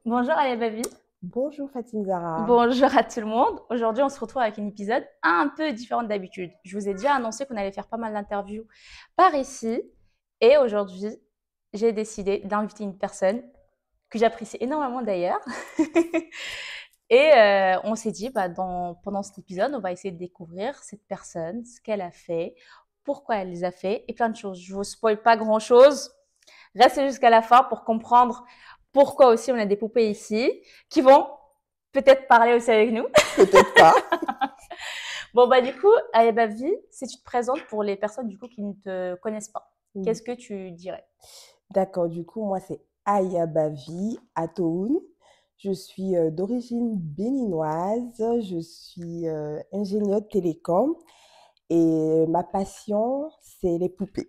Bonjour Ayabavi, Bonjour Fatim Zara. bonjour à tout le monde. Aujourd'hui, on se retrouve avec un épisode un peu différent d'habitude. Je vous ai déjà annoncé qu'on allait faire pas mal d'interviews par ici. Et aujourd'hui, j'ai décidé d'inviter une personne que j'apprécie énormément d'ailleurs. Et on s'est dit, pendant cet épisode, on va essayer de découvrir cette personne, ce qu'elle a fait, pourquoi elle les a fait et plein de choses. Je ne vous spoil pas grand-chose. Restez jusqu'à la fin pour comprendre pourquoi aussi on a des poupées ici qui vont peut-être parler aussi avec nous. Peut-être pas. Bon, du coup, Ayabavi, si tu te présentes pour les personnes du coup qui ne te connaissent pas, Oui. qu'est-ce que tu dirais? D'accord, du coup, moi, c'est Ayabavi Atoun. Je suis d'origine béninoise. Je suis ingénieure de télécom et ma passion, c'est les poupées.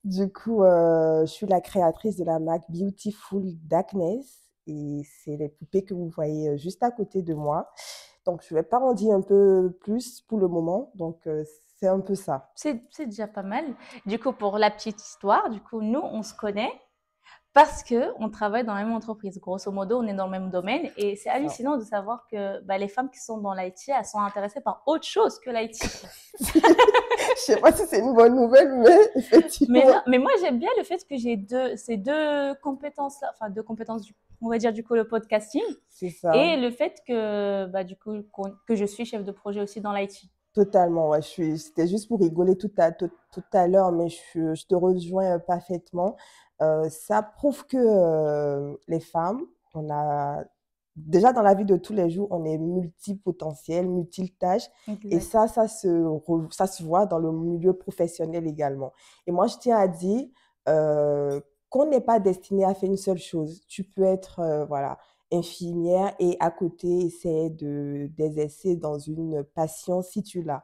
Du coup, je suis la créatrice de la marque Beautiful Darkness et c'est les poupées que vous voyez juste à côté de moi. Donc, je vais pas en dire un peu plus pour le moment. Donc, c'est un peu ça. C'est déjà pas mal. Du coup, pour la petite histoire, du coup, nous, on se connaît parce que on travaille dans la même entreprise. Grosso modo, on est dans le même domaine et c'est Ça. hallucinant de savoir que les femmes qui sont dans l'IT, elles sont intéressées par autre chose que l'IT. Je sais pas si c'est une bonne nouvelle, mais Mais effectivement, non, mais moi j'aime bien le fait que j'ai ces deux compétences là, enfin deux compétences, on va dire du coup le podcasting c'est ça. et le fait que du coup que je suis chef de projet aussi dans l'IT. Totalement, ouais. C'était juste pour rigoler tout à l'heure, mais je te rejoins parfaitement. Ça prouve que les femmes, on a déjà dans la vie de tous les jours, on est multipotentiel, multitâche, et Exact. ça se voit dans le milieu professionnel également. Et moi, je tiens à dire euh, qu'on n'est pas destiné à faire une seule chose. Tu peux être, voilà, infirmière et à côté essayer d'exercer dans une passion si tu l'as.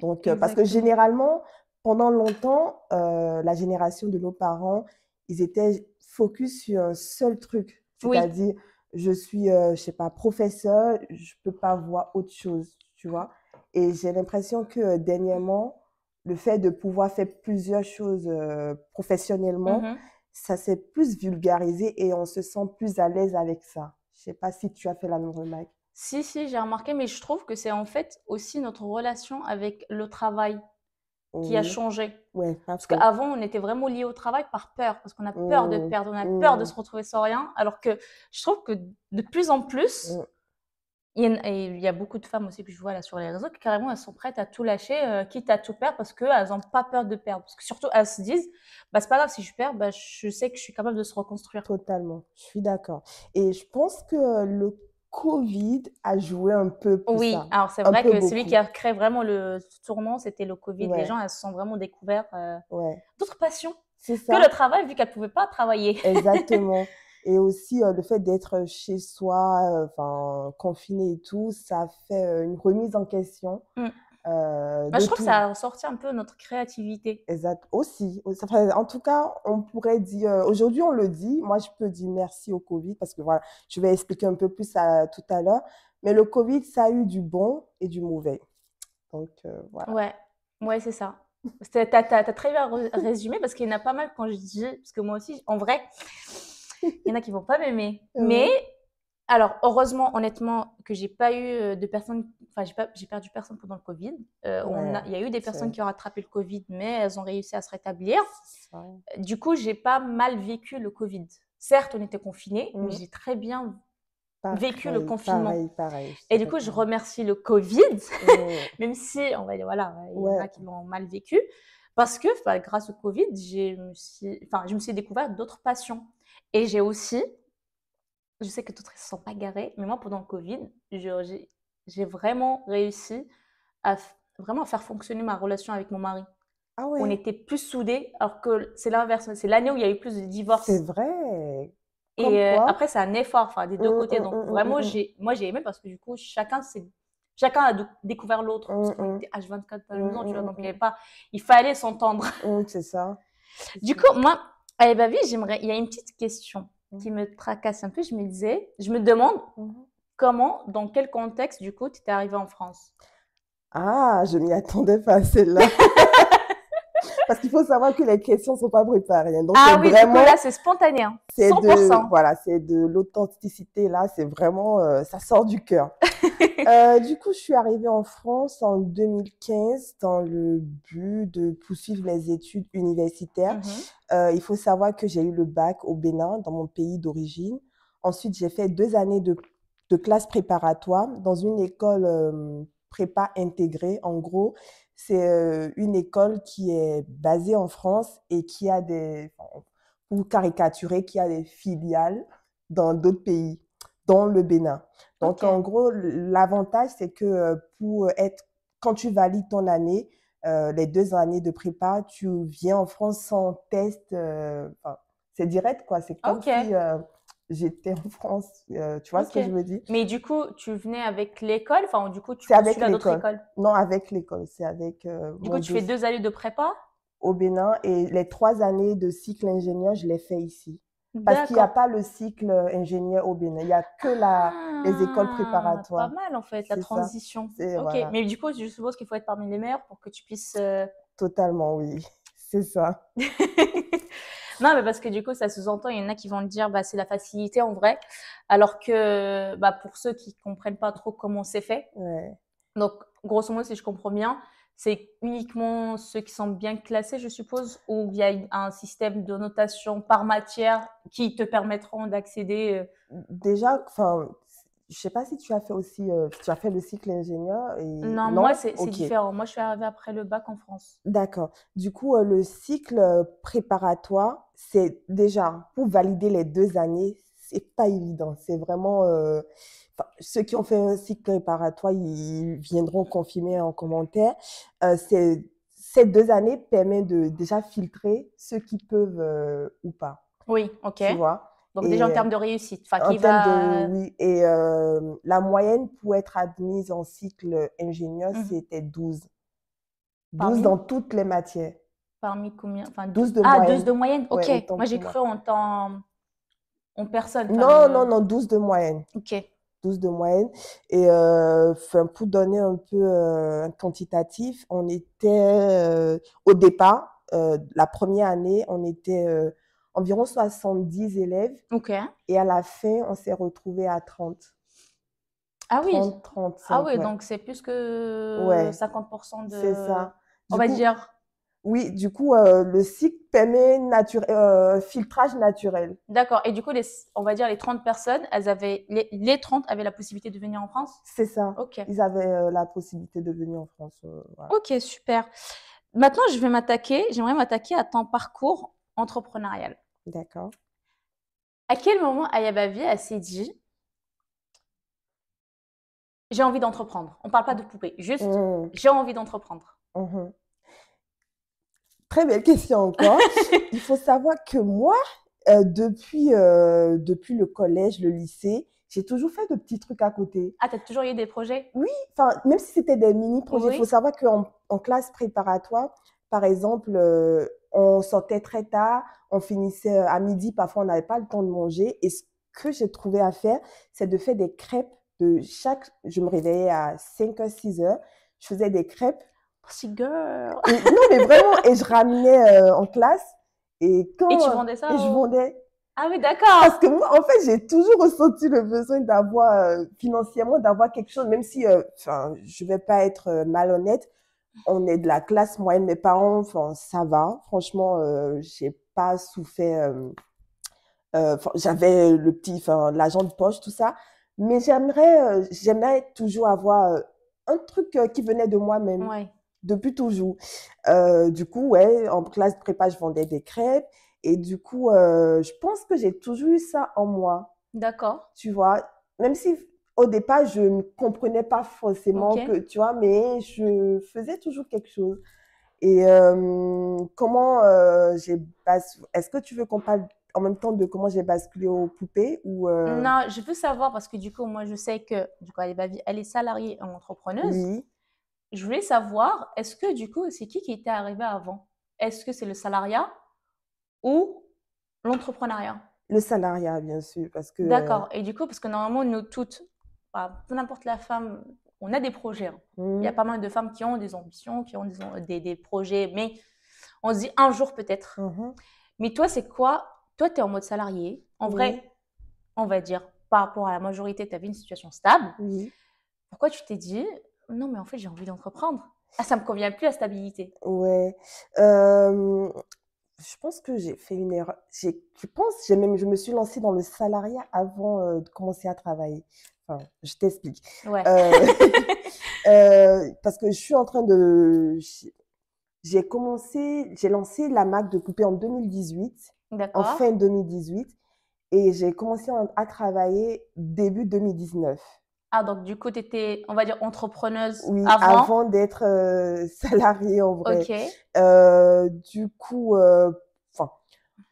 Donc, parce que Exactement. généralement, pendant longtemps, la génération de nos parents, ils étaient focus sur un seul truc, Oui. c'est-à-dire je suis, je sais pas, professeur, je peux pas voir autre chose, tu vois. Et j'ai l'impression que dernièrement, le fait de pouvoir faire plusieurs choses professionnellement, Mhm. ça s'est plus vulgarisé et on se sent plus à l'aise avec ça. Je sais pas si tu as fait la même remarque. Si, j'ai remarqué, mais je trouve que c'est en fait aussi notre relation avec le travail qui a Oui, changé. ouais, pas Parce faux. qu'avant, on était vraiment lié au travail par peur, parce qu'on a peur de Mmh, perdre, on a peur de mmh, se retrouver sans rien, alors que je trouve que de plus en plus, mmh. et il y a beaucoup de femmes aussi que je vois là sur les réseaux qui carrément elles sont prêtes à tout lâcher, quitte à tout perdre parce qu'elles n'ont pas peur de perdre. Parce que surtout elles se disent, c'est pas grave si je perds, je sais que je suis capable de se reconstruire. Totalement, je suis d'accord. Et je pense que le Covid a joué un peu pour Oui, ça, alors c'est un vrai peu que celui qui beaucoup. a créé vraiment le tournant, c'était le Covid. Les Ouais, gens, elles se sont vraiment découvert ouais, d'autres passions c'est que le ça, travail vu qu'elles ne pouvaient pas travailler. exactement. Et aussi, le fait d'être chez soi, enfin, confiné et tout, ça fait une remise en question Mm. Je de trouve que ça tout. a ressorti un peu notre créativité. Exact. Aussi. Enfin, en tout cas, on pourrait dire, aujourd'hui on le dit, moi je peux dire merci au Covid parce que voilà, je vais expliquer un peu plus tout à l'heure, mais le Covid, ça a eu du bon et du mauvais. Donc voilà. Ouais, ouais, c'est ça. T'as très bien résumé parce qu'il y en a pas mal quand je dis, parce que moi aussi, en vrai, il y en a qui vont pas m'aimer. Mais Ouais, alors, heureusement, honnêtement, que j'ai pas eu de personnes, enfin, j'ai perdu personne pendant le Covid. ouais, Il y a eu des personnes qui ont rattrapé le Covid, mais elles ont réussi à se rétablir. c'est ça. Du coup, j'ai pas mal vécu le Covid. Certes, on était confinés, mais Mm. j'ai très bien vécu le Pareil, confinement. pareil, pareil, je Et du dirais coup, je pareil. remercie le Covid, Mm. même si, on va dire, voilà, il y en Ouais, a qui l'ont mal vécu, parce que grâce au Covid, je me suis découvert d'autres passions. Et j'ai aussi, je sais que d'autres ne se sont pas garés, mais moi, pendant le Covid, j'ai vraiment réussi vraiment à faire fonctionner ma relation avec mon mari. ah On ouais, était plus soudés, alors que c'est l'inverse. C'est l'année où il y a eu plus de c'est divorces. vrai. Et Comme quoi. après, c'est un effort, enfin, des deux côtés. Donc, vraiment, moi, j'ai aimé parce que du coup, chacun a découvert l'autre. Parce qu'on était H24 dans la maison, tu vois. Donc, il fallait s'entendre. C'est ça. C'est Du ça. coup, moi, à Eva Vie, il y a une petite question Mm, qui me tracasse un peu. Je me demande mhm. comment, dans quel contexte, du coup, tu étais arrivée en France. Ah, je m'y attendais pas à celle-là. Parce qu'il faut savoir que les questions ne sont pas préparées, hein. Donc, Ah c'est oui, du coup, vraiment, là, c'est spontané, hein. c'est de, 100%. voilà, c'est de l'authenticité, là. C'est vraiment, ça sort du cœur. Du coup, je suis arrivée en France en 2015 dans le but de poursuivre mes études universitaires. Mhm. Il faut savoir que j'ai eu le bac au Bénin, dans mon pays d'origine. Ensuite, j'ai fait 2 années de classe préparatoire dans une école prépa intégrée. En gros, c'est une école qui est basée en France et qui a enfin, pour caricaturer, qui a des filiales dans d'autres pays, dont le Bénin. Donc, Ok. en gros, l'avantage, c'est que quand tu valides ton année, les 2 années de prépa, tu viens en France sans test. Enfin, c'est direct, quoi. C'est comme Ok. si j'étais en France. Tu vois ce Ok. que je veux dire? Mais du coup, tu venais avec l'école, enfin, du coup, tu C'est avec postulais à d'autres l'école. écoles. Non, avec l'école. C'est avec Du coup, mon tu fais dossier 2 années de prépa? au Bénin. Et les 3 années de cycle ingénieur, je l'ai fait ici. Parce qu'il n'y a D'accord. pas le cycle ingénieur au Bénin. Il n'y a que les écoles Ah, pas préparatoires. mal en fait, la C'est ça. transition. C'est, Ok, voilà. mais du coup, je suppose qu'il faut être parmi les meilleurs pour que tu puisses. Totalement, oui. C'est ça. Non, mais parce que du coup, ça sous-entend, il y en a qui vont te dire, bah, c'est la facilité en vrai, alors que bah, pour ceux qui comprennent pas trop comment c'est fait, Ouais. donc grosso modo, si je comprends bien, c'est uniquement ceux qui sont bien classés, je suppose, ou il y a un système de notation par matière qui te permettront d'accéder. Déjà, enfin, je sais pas si tu as fait aussi, tu as fait le cycle ingénieur et Non, moi, non? c'est Ok, différent. Moi, je suis arrivée après le bac en France. d'accord. Du coup, le cycle préparatoire, c'est déjà pour valider les 2 années, c'est pas évident. C'est vraiment, enfin, ceux qui ont fait un cycle préparatoire, ils viendront confirmer en commentaire. Ces 2 années permettent de déjà filtrer ceux qui peuvent ou pas, Oui, ok. tu vois? Donc déjà en Et termes de réussite, enfin en qui termes de, va oui, et la moyenne pour être admise en cycle ingénieur, Mhm. c'était 12. 12 parmi dans toutes les matières. parmi combien? Enfin 12 de 12 moyenne. de moyenne. Ouais, Ok. autant Moi j'ai pour cru moi. en personne. Enfin Non, non, le. non, 12 de moyenne. Ok. 12 de moyenne. Et enfin, pour donner un peu un quantitatif, on était au départ, la première année, on était environ 70 élèves. Ok. Et à la fin, on s'est retrouvé à 30. Ah oui. 30, Ah 35, oui. ouais. Donc c'est plus que Ouais, 50% c'est de. ça. On Du va coup, dire. oui, du coup, le cycle permet filtrage naturel. D'accord. Et du coup on va dire les 30 personnes, elles avaient les 30 avaient la possibilité de venir en France. C'est ça. Ok. Ils avaient la possibilité de venir en France. Voilà. Ok, super. Maintenant, j'aimerais m'attaquer à ton parcours entrepreneurial. D'accord. À quel moment Ayabavi a s'est dit j'ai envie d'entreprendre? On ne parle pas de poupée, juste Mmh. j'ai envie d'entreprendre. Mhm. Très belle question encore. Il faut savoir que moi, depuis le collège, le lycée, j'ai toujours fait de petits trucs à côté. Ah, tu as toujours eu des projets? Oui, enfin, même si c'était des mini-projets, il faut Oui. savoir qu'en classe préparatoire, par exemple, on sortait très tard, on finissait à midi, parfois on n'avait pas le temps de manger. Et ce que j'ai trouvé à faire, c'est de faire des crêpes je me réveillais à 5h, 6h, je faisais des crêpes. Pussy girl. Et non, mais vraiment, et je ramenais en classe. Et Et quand, tu vendais et ça je au... vendais. Ah oui, Parce d'accord. que moi, en fait, j'ai toujours ressenti le besoin d'avoir, financièrement, d'avoir quelque chose, même si, enfin, je vais pas être malhonnête, on est de la classe moyenne, mes parents, enfin, ça va. Franchement, j'ai pas souffert, j'avais enfin, l'argent de poche, tout ça. Mais j'aimerais toujours avoir un truc qui venait de moi-même, Ouais, depuis toujours. Du coup, ouais, en classe prépa, je vendais des crêpes. Et du coup, je pense que j'ai toujours eu ça en moi, d'accord. tu vois. Même si au départ, je ne comprenais pas Ok. forcément que, tu vois, mais je faisais toujours quelque chose. Et comment est-ce que tu veux qu'on parle en même temps de comment j'ai basculé aux poupées ou Non, je veux savoir parce que du coup, moi, je sais que du coup, Ayabavi, elle est salariée en entrepreneuse. oui, Je voulais savoir, est-ce que du coup, c'est qui était arrivé avant? Est-ce que c'est le salariat ou l'entrepreneuriat? le salariat, bien sûr, parce que D'accord. Et du coup, parce que normalement, nous toutes, bah, peu n'importe la femme, on a des projets, hein. Il y a hmm, pas mal de femmes qui ont des ambitions, qui ont des projets, mais On se dit un jour peut-être. Mhm. Mais toi, c'est quoi? Toi, tu es en mode salarié. En Oui, vrai, on va dire, par rapport à la majorité, tu avais une situation stable. oui, Pourquoi tu t'es dit, non, mais en fait, j'ai envie d'entreprendre? Ah, ça me convient plus la stabilité. ouais. Euh, je pense que j'ai fait une erreur. Je pense, je me suis lancée dans le salariat avant de commencer à travailler. Enfin, je t'explique. Ouais. Euh, parce que je suis en train de, j'ai lancé la marque de poupées en 2018, en D'accord. fin 2018, et j'ai commencé à travailler début 2019. Ah, donc du coup, tu étais, on va dire, entrepreneuse Oui, avant. avant d'être salariée en vrai. Ok. Du coup, enfin,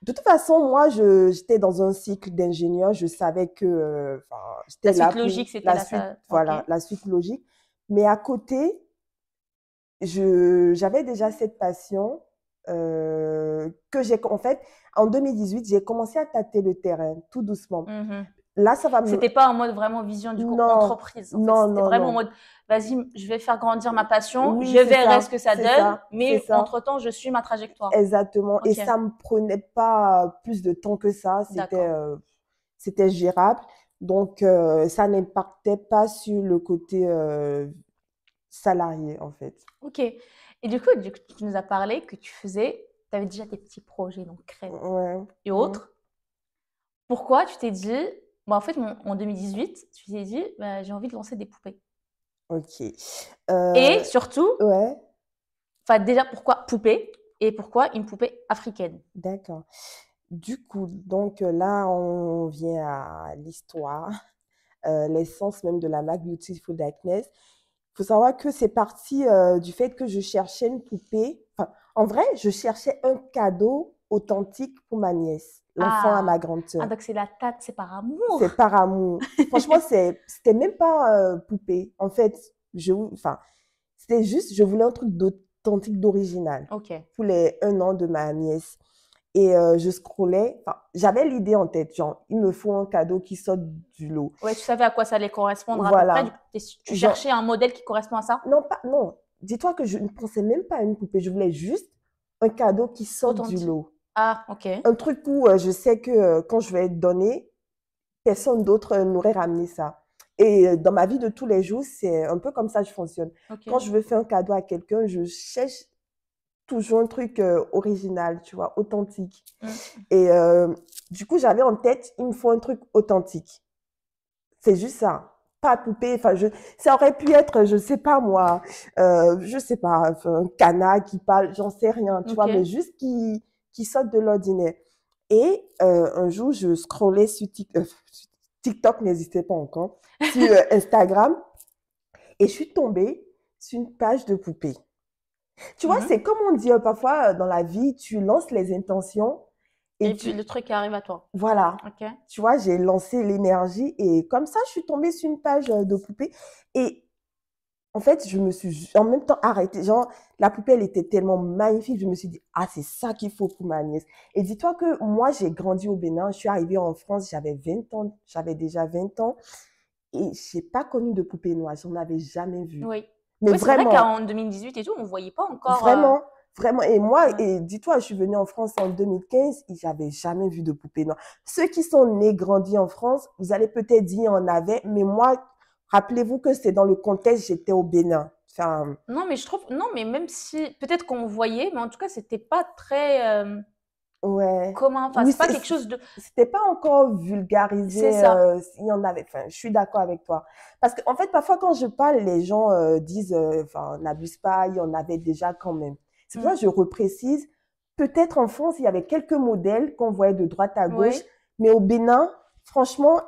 de toute façon, moi, j'étais dans un cycle d'ingénieur. Je savais que, enfin, La j'étais là suite pour logique, c'était la là, suite, ça. Ok. voilà, la suite logique. Mais à côté, j'avais déjà cette passion que en fait, en 2018, j'ai commencé à tâter le terrain tout doucement. Mhm. Là, ça va me, C'était pas en mode vraiment vision, du coup, non, entreprise. En fait, non, c'était non, vraiment en non. mode, vas-y, je vais faire grandir ma passion, je Oui, verrai ce que ça c'est donne, ça, c'est mais ça. entre-temps, je suis ma trajectoire. Exactement. Et Ok, ça me prenait pas plus de temps que ça. d'accord. C'était gérable. Donc, ça n'impactait pas sur le côté salarié, en fait. Ok. Et du coup, tu nous as parlé que tu avais déjà tes petits projets, donc crêpes Ouais. et Mhm. autres. Pourquoi tu t'es dit, bah, en fait, en 2018, tu t'es dit, bah, j'ai envie de lancer des poupées. Ok. Et Euh, surtout, ouais, enfin, déjà, pourquoi poupée et pourquoi une poupée africaine? d'accord. Du coup, donc là, on vient à l'histoire, l'essence même de la marque Beautiful Darkness. Il faut savoir que c'est parti du fait que je cherchais une poupée. Enfin, en vrai, je cherchais un cadeau authentique pour ma nièce, l'enfant à Ah, ma grande ah sœur. donc c'est la tâte, c'est par C'est amour. par amour. Franchement, c'était même pas poupée. En fait, enfin, c'était juste, je voulais un truc d'authentique, d'original Ok. pour les 1 an de ma nièce. Et je scrollais, enfin, j'avais l'idée en tête, genre, il me faut un cadeau qui sorte du lot. Ouais, tu savais à quoi ça allait correspondre à peu près. Du Voilà. coup, tu Genre, cherchais un modèle qui correspond à ça? non, pas, non. Dis-toi que je ne pensais même pas à une poupée. Je voulais juste un cadeau qui sorte du Authentique. lot. Ah, ok. Un truc où je sais que quand je vais donner, personne d'autre n'aurait ramené ça. Et dans ma vie de tous les jours, c'est un peu comme ça que je fonctionne. Ok. Quand je veux faire un cadeau à quelqu'un, je cherche toujours un truc original, tu vois, authentique. Mm. Et du coup, j'avais en tête, il me faut un truc authentique. C'est juste ça. Pas poupée. Enfin, ça aurait pu être, je sais pas moi, je sais pas, enfin, un canard qui parle, j'en sais rien, tu Ok. vois, mais juste qui saute de l'ordinaire. Et un jour, je scrollais sur TikTok, n'existait pas encore, sur Instagram, et je suis tombée sur une page de poupées. Tu vois, Mhm. c'est comme on dit parfois dans la vie, tu lances les intentions et Et puis tu, le truc arrive à toi. voilà. Ok. Tu vois, j'ai lancé l'énergie et comme ça, je suis tombée sur une page de poupées. Et en fait, je me suis en même temps arrêtée. Genre, la poupée, elle était tellement magnifique. Je me suis dit, ah, c'est ça qu'il faut pour ma nièce. Et dis-toi que moi, j'ai grandi au Bénin. Je suis arrivée en France, j'avais 20 ans. J'avais déjà 20 ans. Et je n'ai pas connu de poupée noire. J'en avais jamais vu. Oui. Mais Oui, c'est vrai vraiment, qu'en 2018 et tout, on voyait pas encore. vraiment, vraiment. Et moi, Ouais. et dis-toi, je suis venue en France en 2015 et j'avais jamais vu de poupée noire. Ceux qui sont nés, grandis en France, vous allez peut-être dire en avait, mais moi, rappelez-vous que c'est dans le contexte, j'étais au Bénin. Enfin, Non, mais je trouve, non, mais même si, peut-être qu'on voyait, mais en tout cas, c'était pas très ouais. commun. Enfin, Oui, c'est pas quelque chose de. c'était pas encore C'est vulgarisé, ça. il y en avait. Enfin, je suis d'accord avec toi. Parce qu'en fait, parfois, quand je parle, les gens disent, enfin, n'abuse pas, il y en avait déjà quand même. C'est pour ça Mm. que je reprécise. Peut-être en France, il y avait quelques modèles qu'on voyait de droite à gauche, Oui. mais au Bénin, franchement,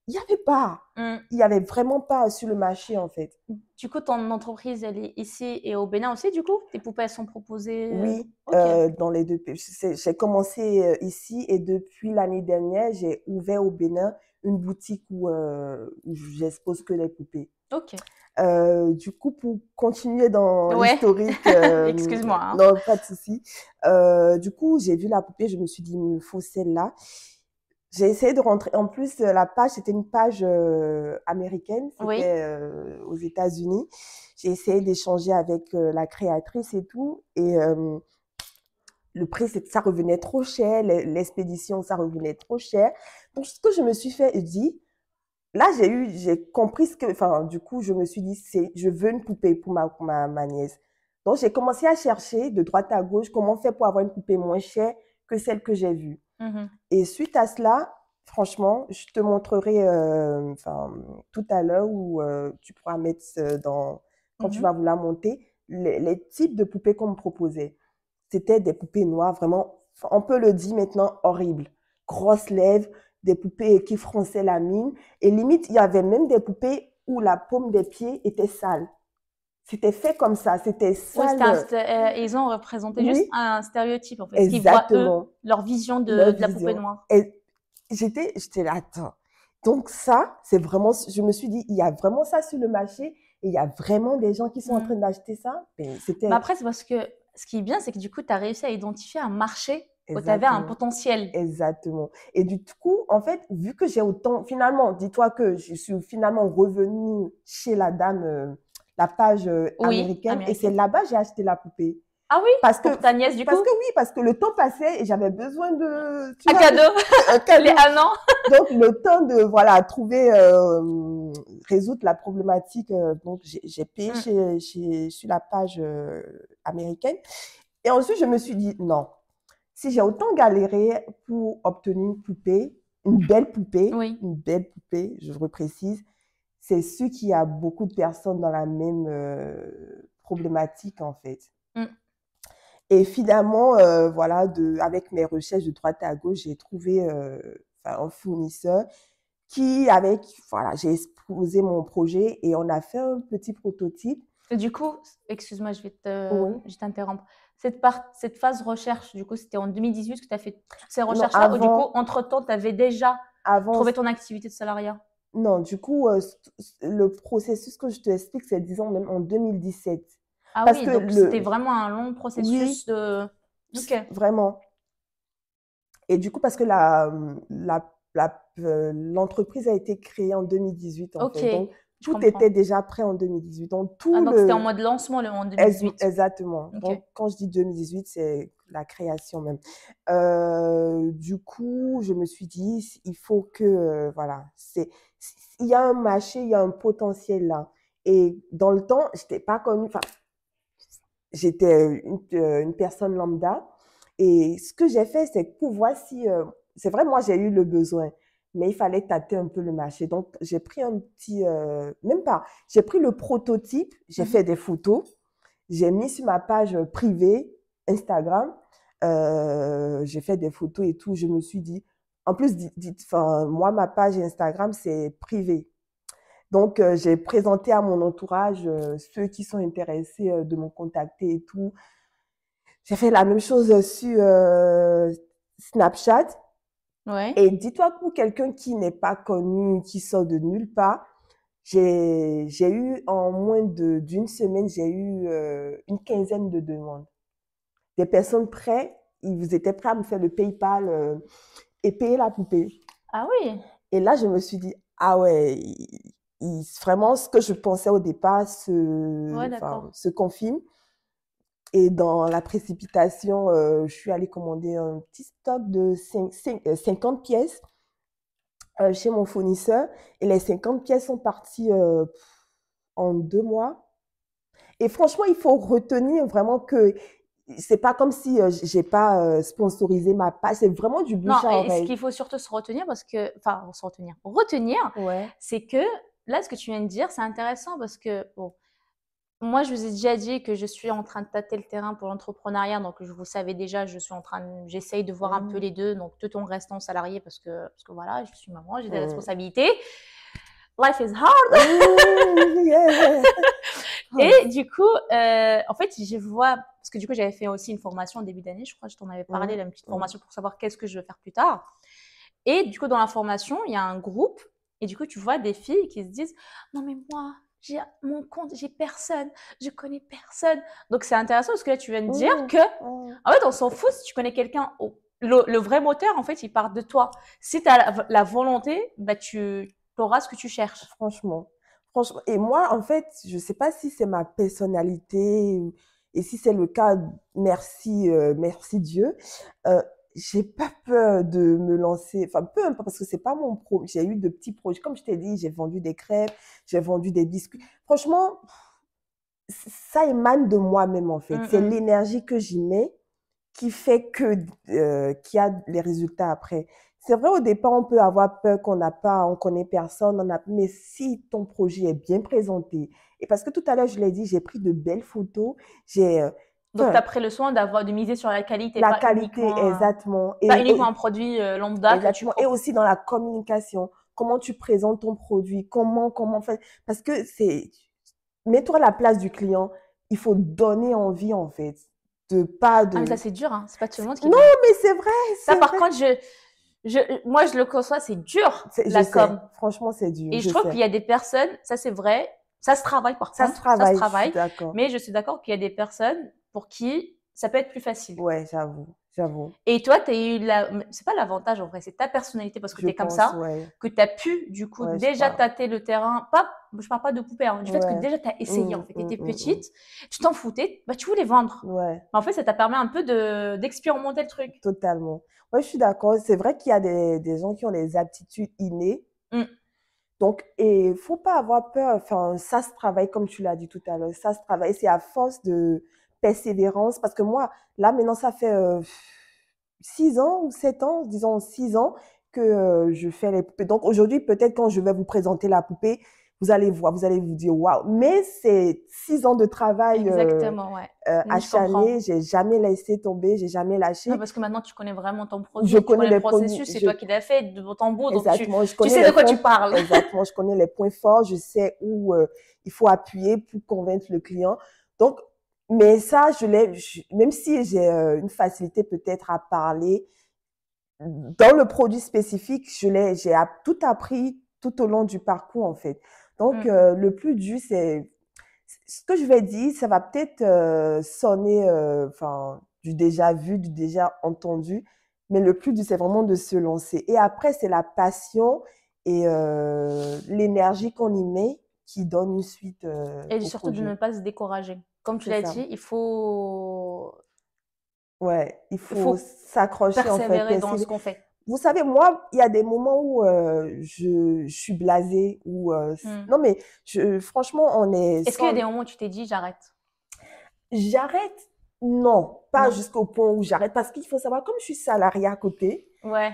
il n'y avait pas. Mm. Il n'y avait vraiment pas sur le marché, en fait. Du coup, ton entreprise, elle est ici et au Bénin aussi, du coup? Tes poupées, elles sont proposées. Oui, Ok. dans les deux pays. J'ai commencé ici et depuis l'année dernière, j'ai ouvert au Bénin une boutique où j'expose que les poupées. Ok. Du coup, pour continuer dans Ouais. l'historique, Excuse-moi, hein. non, pas de souci. Du coup, j'ai vu la poupée, je me suis dit, il me faut celle-là. J'ai essayé de rentrer. En plus, la page, c'était une page américaine, Oui. c'était aux États-Unis. J'ai essayé d'échanger avec la créatrice et tout. Et le prix, ça revenait trop cher, l'expédition, ça revenait trop cher. Donc, ce que je me suis fait dit, là, j'ai compris enfin, du coup, je me suis dit, je veux une poupée pour ma nièce. Donc, j'ai commencé à chercher de droite à gauche comment faire pour avoir une poupée moins chère que celle que j'ai vue. Et suite à cela, franchement, je te montrerai enfin, tout à l'heure où tu pourras mettre quand tu vas vouloir monter, les types de poupées qu'on me proposait. C'était des poupées noires, vraiment, on peut le dire maintenant, horribles. Grosses lèvres, des poupées qui fronçaient la mine. Et limite, il y avait même des poupées où la paume des pieds était sale. C'était fait comme ça, c'était sale. Oui, ils ont représenté juste un stéréotype, en fait. Exactement. Ce qu'ils voient, eux, leur vision de la poupée noire. Et j'étais là, attends. Donc ça, c'est vraiment, je me suis dit, il y a vraiment ça sur le marché et il y a vraiment des gens qui sont en train d'acheter ça. Mais après, c'est parce que ce qui est bien, c'est que du coup, tu as réussi à identifier un marché où tu avais un potentiel. Exactement. Et du coup, en fait, vu que j'ai autant, finalement, dis-toi que je suis finalement revenue chez la dame, la page américaine, et c'est là-bas que j'ai acheté la poupée. Ah oui, pour ta nièce, du coup? Parce que le temps passait et j'avais besoin de... Un cadeau. Un cadeau. Les 1 an. Donc, le temps de, voilà, trouver, résoudre la problématique. Donc, j'ai payé sur la page américaine. Et ensuite, je me suis dit, non, si j'ai autant galéré pour obtenir une poupée, une belle poupée, je reprécise, c'est sûr qu'il y a beaucoup de personnes dans la même problématique, en fait. Et finalement, voilà, avec mes recherches de droite à gauche, j'ai trouvé un fournisseur voilà, j'ai exposé mon projet et on a fait un petit prototype. Et du coup, excuse-moi, je vais t'interrompre. Cette phase recherche, du coup, c'était en 2018 que tu as fait toutes ces recherches-là, ou du coup, entre-temps, tu avais déjà trouvé ton activité de salariat? Non, du coup, le processus que je te explique, c'est, disons, même en 2017. Ah oui, donc c'était vraiment un long processus de... Ok. Vraiment. Et du coup, parce que l'entreprise a été créée en 2018, en fait. Donc, tout était déjà prêt en 2018. Donc, donc c'était en mode lancement en 2018. Exactement. Donc, quand je dis 2018, c'est la création même. Du coup, je me suis dit, il faut que, voilà, il y a un marché, il y a un potentiel là. Et dans le temps, je n'étais pas connue, enfin, j'étais une personne lambda. Et ce que j'ai fait, c'est pour voir si... c'est vrai, moi, j'ai eu le besoin, mais il fallait tâter un peu le marché. Donc, j'ai pris un petit... même pas. J'ai pris le prototype, j'ai fait des photos, j'ai mis sur ma page privée Instagram, j'ai fait des photos et tout. Je me suis dit... En plus, moi, ma page Instagram, c'est privé. Donc, j'ai présenté à mon entourage ceux qui sont intéressés de me contacter et tout. J'ai fait la même chose sur Snapchat. Ouais. Et dis-toi, pour quelqu'un qui n'est pas connu, qui sort de nulle part, j'ai eu, en moins d'une semaine, j'ai eu une quinzaine de demandes. Des personnes prêtes, ils étaient prêts à me faire le PayPal et payer la poupée. Ah oui. Et là, je me suis dit, ah ouais, vraiment, ce que je pensais au départ se confirme. Et dans la précipitation, je suis allée commander un petit stock de 50 pièces chez mon fournisseur. Et les 50 pièces sont parties en 2 mois. Et franchement, il faut retenir vraiment que c'est pas comme si j'ai pas sponsorisé ma page. C'est vraiment du bouche à oreille. Non, et ce qu'il faut surtout se retenir, c'est que là, ce que tu viens de dire, c'est intéressant parce que, bon, moi, je vous ai déjà dit que je suis en train de tâter le terrain pour l'entrepreneuriat, donc vous savez déjà, j'essaye de voir un peu les deux, donc tout en restant salarié parce que voilà, je suis maman, j'ai des responsabilités. Life is hard. Et du coup, en fait, je vois, parce que du coup, j'avais fait aussi une formation au début d'année, je crois que je t'en avais parlé, une petite formation pour savoir qu'est-ce que je veux faire plus tard. Et du coup, dans la formation, il y a un groupe, et du coup, tu vois des filles qui se disent « Non mais moi, j'ai mon compte, j'ai personne, je connais personne. » Donc, c'est intéressant parce que là, tu viens de dire que, en fait, on s'en fout si tu connais quelqu'un. Le vrai moteur, en fait, il part de toi. Si tu as la volonté, bah, tu auras ce que tu cherches. Franchement. Et moi, en fait, je ne sais pas si c'est ma personnalité, Et si c'est le cas, merci, merci Dieu. Euh, j'ai pas peur de me lancer, enfin peu importe, parce que c'est pas mon pro. J'ai eu de petits projets, comme je t'ai dit, j'ai vendu des crêpes, j'ai vendu des biscuits. Franchement, ça émane de moi-même en fait. C'est l'énergie que j'y mets qui fait que qu'il y a les résultats après. C'est vrai, au départ, on peut avoir peur qu'on n'a pas, on connaît personne, mais si ton projet est bien présenté, et parce que tout à l'heure, je l'ai dit, j'ai pris de belles photos, j'ai, Donc, tu as pris le soin de miser sur la qualité, la qualité, exactement. pas uniquement un produit lambda que tu Exactement. Et proposes. aussi dans la communication, comment tu présentes ton produit, comment faire, parce que mets-toi à la place du client, il faut donner envie, en fait, Ah, mais ça, c'est dur, hein. C'est pas tout le monde qui Non, peut. mais c'est vrai, Ça, c'est par vrai. contre, moi, je le conçois, c'est dur, Je la sais, com. franchement, c'est dur, Et je je trouve sais. qu'il y a des personnes, ça c'est vrai, ça se travaille par Ça se contre, ça se travaille, je suis travaille, d'accord. mais je suis d'accord qu'il y a des personnes pour qui ça peut être plus facile. Ouais, j'avoue. Et toi, tu as eu c'est pas l'avantage en vrai, c'est ta personnalité parce que Je tu es comme pense, ça, ouais. que tu as pu du coup Ouais, je déjà crois. tâter le terrain, je parle pas de poupée, hein, du fait que Ouais. déjà tu as essayé en fait, tu étais Mm. petite, tu t'en foutais, bah tu voulais vendre. Ouais, Mais en fait, ça t'a permis un peu d'expérimenter le truc. totalement. Ouais, je suis d'accord. C'est vrai qu'il y a des gens qui ont des aptitudes innées. Mm. Donc, et faut pas avoir peur. Enfin, ça se travaille, comme tu l'as dit tout à l'heure. Ça se travaille. C'est à force de persévérance. Parce que moi, là, maintenant, ça fait 6 ans ou 7 ans, disons 6 ans, que je fais les poupées. Donc, aujourd'hui, peut-être quand je vais vous présenter la poupée, vous allez voir, vous allez vous dire waouh. Mais c'est 6 ans de travail Exactement, ouais. Oui, je acharné. comprends. J'ai jamais laissé tomber, j'ai jamais Non, lâché. parce que maintenant, tu connais vraiment ton Je produit, tu connais connais le les produits, processus, c'est toi qui l'as fait de bout en bout, donc exactement, je tu connais sais de les quoi tu points, parles. exactement, je connais les points forts, je sais où il faut appuyer pour convaincre le client. Donc, mais ça, même si j'ai une facilité peut-être à parler, dans le produit spécifique, j'ai tout appris tout au long du parcours, en fait. Donc, le plus dur, c'est ce que je vais dire, ça va peut-être sonner enfin, du déjà vu, du déjà entendu, mais le plus dur, c'est vraiment de se lancer. Et après, c'est la passion et l'énergie qu'on y met qui donne une suite Et au surtout de ne projet. pas se décourager. Comme tu C'est l'as ça. dit, Ouais, il il faut faut s'accrocher en fait. persévérer dans ce qu'on fait. Vous savez, moi, il y a des moments où je suis blasée, où Hmm. non mais franchement, on est Est-ce qu'il y a sans. des moments où tu t'es dit j'arrête? J'arrête? Non, pas Non. jusqu'au point où j'arrête, parce qu'il faut savoir, comme je suis salariée à côté, Ouais.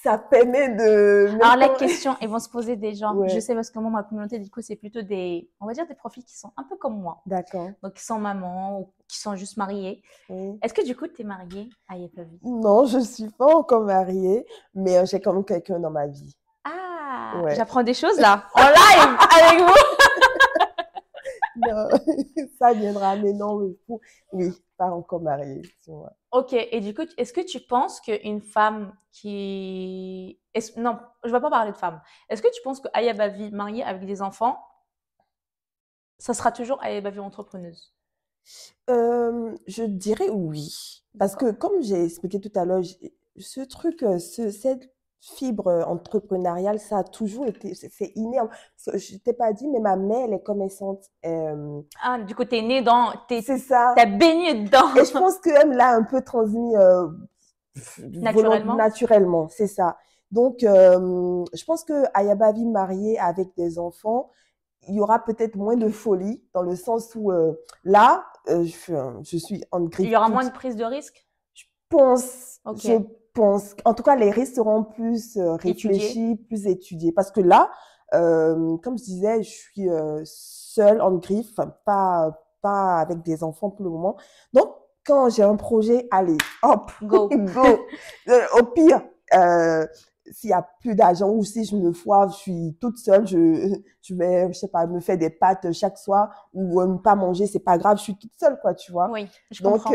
ça permet de, Alors même la quand, question, ils vont se poser des gens. Je ouais, sais parce que moi, ma communauté, du coup, c'est plutôt on va dire des profils qui sont un peu comme moi. d'accord, Donc, qui sont mamans ou qui sont juste mariés. oui. Est-ce que du coup, tu es mariée à Yepavi? Non, je suis pas encore mariée, mais j'ai quand même quelqu'un dans ma vie. Ah, Ouais. j'apprends des choses là, en live avec vous. Non, ça viendra, mais non, oui, pas encore mariée, tu vois. Ok, et du coup, est-ce que tu penses qu'une femme non, je ne vais pas parler de femme. Est-ce que tu penses que Aya Bavi, mariée avec des enfants, ça sera toujours Aya Bavi entrepreneuse? Je dirais oui. Parce D'accord. que comme j'ai expliqué tout à l'heure, ce truc, cette fibre entrepreneuriale, ça a toujours été, c'est inné. Je t'ai pas dit, mais ma mère, elle est commerçante. Ah, du coup, t'es née dans, C'est ça. t'as baigné dedans Et je pense qu'elle me l'a un peu transmis naturellement. naturellement, c'est ça. Donc, je pense que Ayabavi mariée avec des enfants, il y aura peut-être moins de folie, dans le sens où là, je suis en Il griffe y aura moins de toute. prise de risque. Je pense, Ok. je pense. En tout cas, les risques seront plus Étudier. réfléchis, plus étudiés. Parce que là, comme je disais, je suis seule en griffe, pas avec des enfants pour le moment. Donc, quand j'ai un projet, allez, hop, Go. go. Au pire, s'il y a plus d'argent ou si je me foire, je suis toute seule, je vais, je sais pas, me faire des pâtes chaque soir ou ne pas manger, c'est pas grave, je suis toute seule, quoi, tu vois. Oui, je Donc, comprends.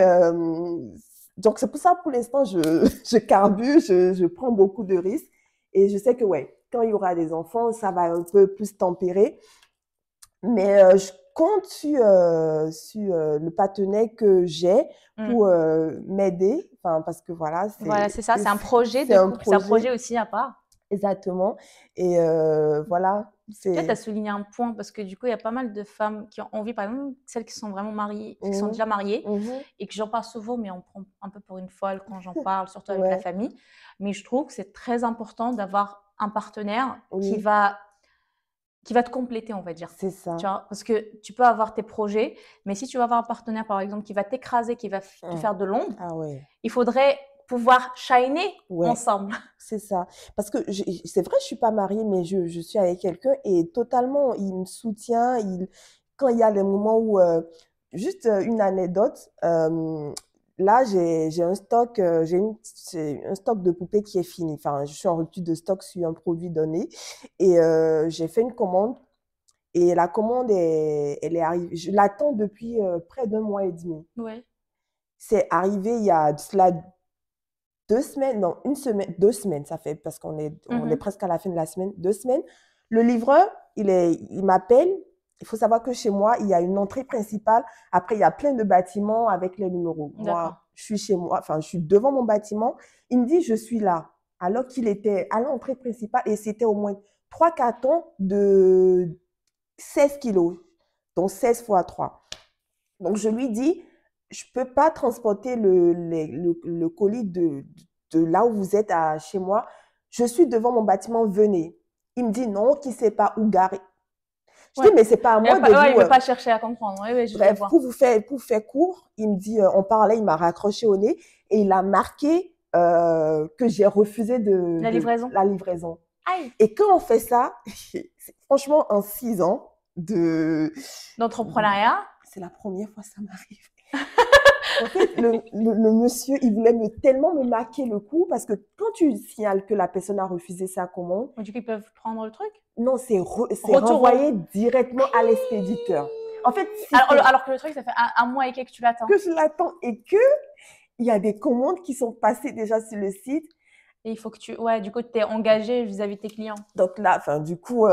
c'est pour ça, pour l'instant, je carbure, je prends beaucoup de risques. Et je sais que, ouais, quand il y aura des enfants, ça va un peu plus tempérer. Mais je compte sur le partenaire que j'ai Mm. pour m'aider. Enfin, parce que voilà, Voilà, c'est ça. C'est un projet c'est de un couple. C'est un projet projet. aussi à part. Exactement. Et voilà, Tu vois, tu as c'est... souligné un point parce que du coup, il y a pas mal de femmes qui ont envie, par exemple, celles qui sont vraiment mariées, qui sont Mhm, déjà mariées, mhm, et que j'en parle souvent, mais on prend un peu pour une folle quand j'en parle, surtout avec la ouais, famille. Mais je trouve que c'est très important d'avoir un partenaire oui, qui va te compléter, on va dire. c'est Tu ça. vois, parce que tu peux avoir tes projets, mais si tu vas avoir un partenaire, par exemple, qui va t'écraser, qui va te Hum. faire de l'ombre, Ah ouais, il faudrait pouvoir shiner ouais, ensemble. c'est ça. Parce que c'est vrai, je suis pas mariée, mais je suis avec quelqu'un et totalement, il me soutient. Quand il y a les moments où, juste une anecdote, là, j'ai un stock, c'est un stock de poupées qui est fini. Enfin, je suis en rupture de stock sur un produit donné et j'ai fait une commande et la commande, elle est arrivée. Je l'attends depuis près d'un mois et demi. Ouais. C'est arrivé il y a de cela 2 semaines, non, une semaine, 2 semaines, ça fait, parce on est Mhm. presque à la fin de la semaine, 2 semaines. Le livreur, il m'appelle. Il faut savoir que chez moi, il y a une entrée principale. Après, il y a plein de bâtiments avec les numéros. D'accord. Moi, je suis chez moi, enfin, je suis devant mon bâtiment. Il me dit, je suis là. Alors qu'il était à l'entrée principale et c'était au moins 3 cartons de 16 kilos, donc 16 fois 3. Donc, je lui dis, je ne peux pas transporter le colis de là où vous êtes chez moi. Je suis devant mon bâtiment, venez. Il me dit non, qu'il ne sait pas où garer. Je dis, Ouais. mais ce n'est pas à moi de Ouais, il vous. ne veut pas chercher à comprendre. Oui, oui, je Bref, vois. pour faire court, il me dit, on parlait, il m'a raccroché au nez et il a marqué que j'ai refusé La livraison. la livraison. Aïe. Et quand on fait ça, franchement, en 6 ans D'entrepreneuriat. c'est la première fois que ça m'arrive. En fait, le monsieur, il voulait tellement me marquer le coup parce que quand tu signales que la personne a refusé sa commande, Du coup, ils peuvent prendre le truc. non, c'est Retour renvoyé au... directement à l'expéditeur. En fait, Alors, c'était alors que le truc, ça fait un mois et quelques que tu l'attends. que je l'attends et que il y a des commandes qui sont passées déjà sur le site. Et il faut que tu... Ouais, du coup, tu es engagé vis-à-vis de tes clients. Donc là, enfin, du coup,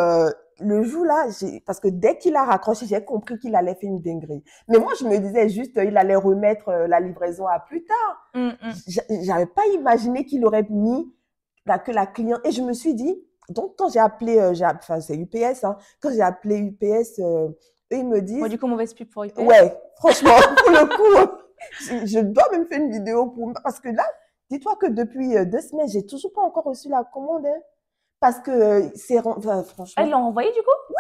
le jour là, parce que dès qu'il a raccroché, j'ai compris qu'il allait faire une dinguerie. Mais moi, je me disais juste, il allait remettre la livraison à plus tard. J'avais pas imaginé qu'il aurait mis que la cliente. Et je me suis dit, donc quand j'ai appelé, enfin c'est UPS, hein, quand j'ai appelé UPS, eux ils me Bon, disent, du coup, mauvaise pub pour UPS. ouais, franchement, pour le coup, je dois même faire une vidéo parce que là, dis-toi que depuis 2 semaines, j'ai toujours pas encore reçu la commande, hein, parce que enfin, Ah, ils franchement. l'ont envoyé, du coup.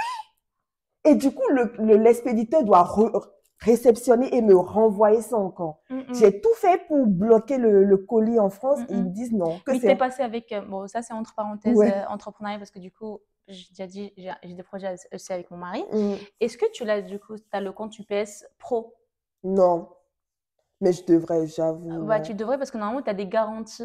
Et du coup, l'expéditeur doit réceptionner et me renvoyer ça encore. J'ai tout fait pour bloquer le colis en France et ils me disent non, que Mais c'est... t'es passé avec... bon, ça, c'est entre parenthèses Ouais. entrepreneuriat parce que du coup, j'ai déjà dit, j'ai des projets aussi avec mon mari. Mm, Est-ce que tu l'as, du coup, tu as le compte UPS Pro? non, mais je devrais, j'avoue, Bah, non. tu devrais parce que normalement, tu as des garanties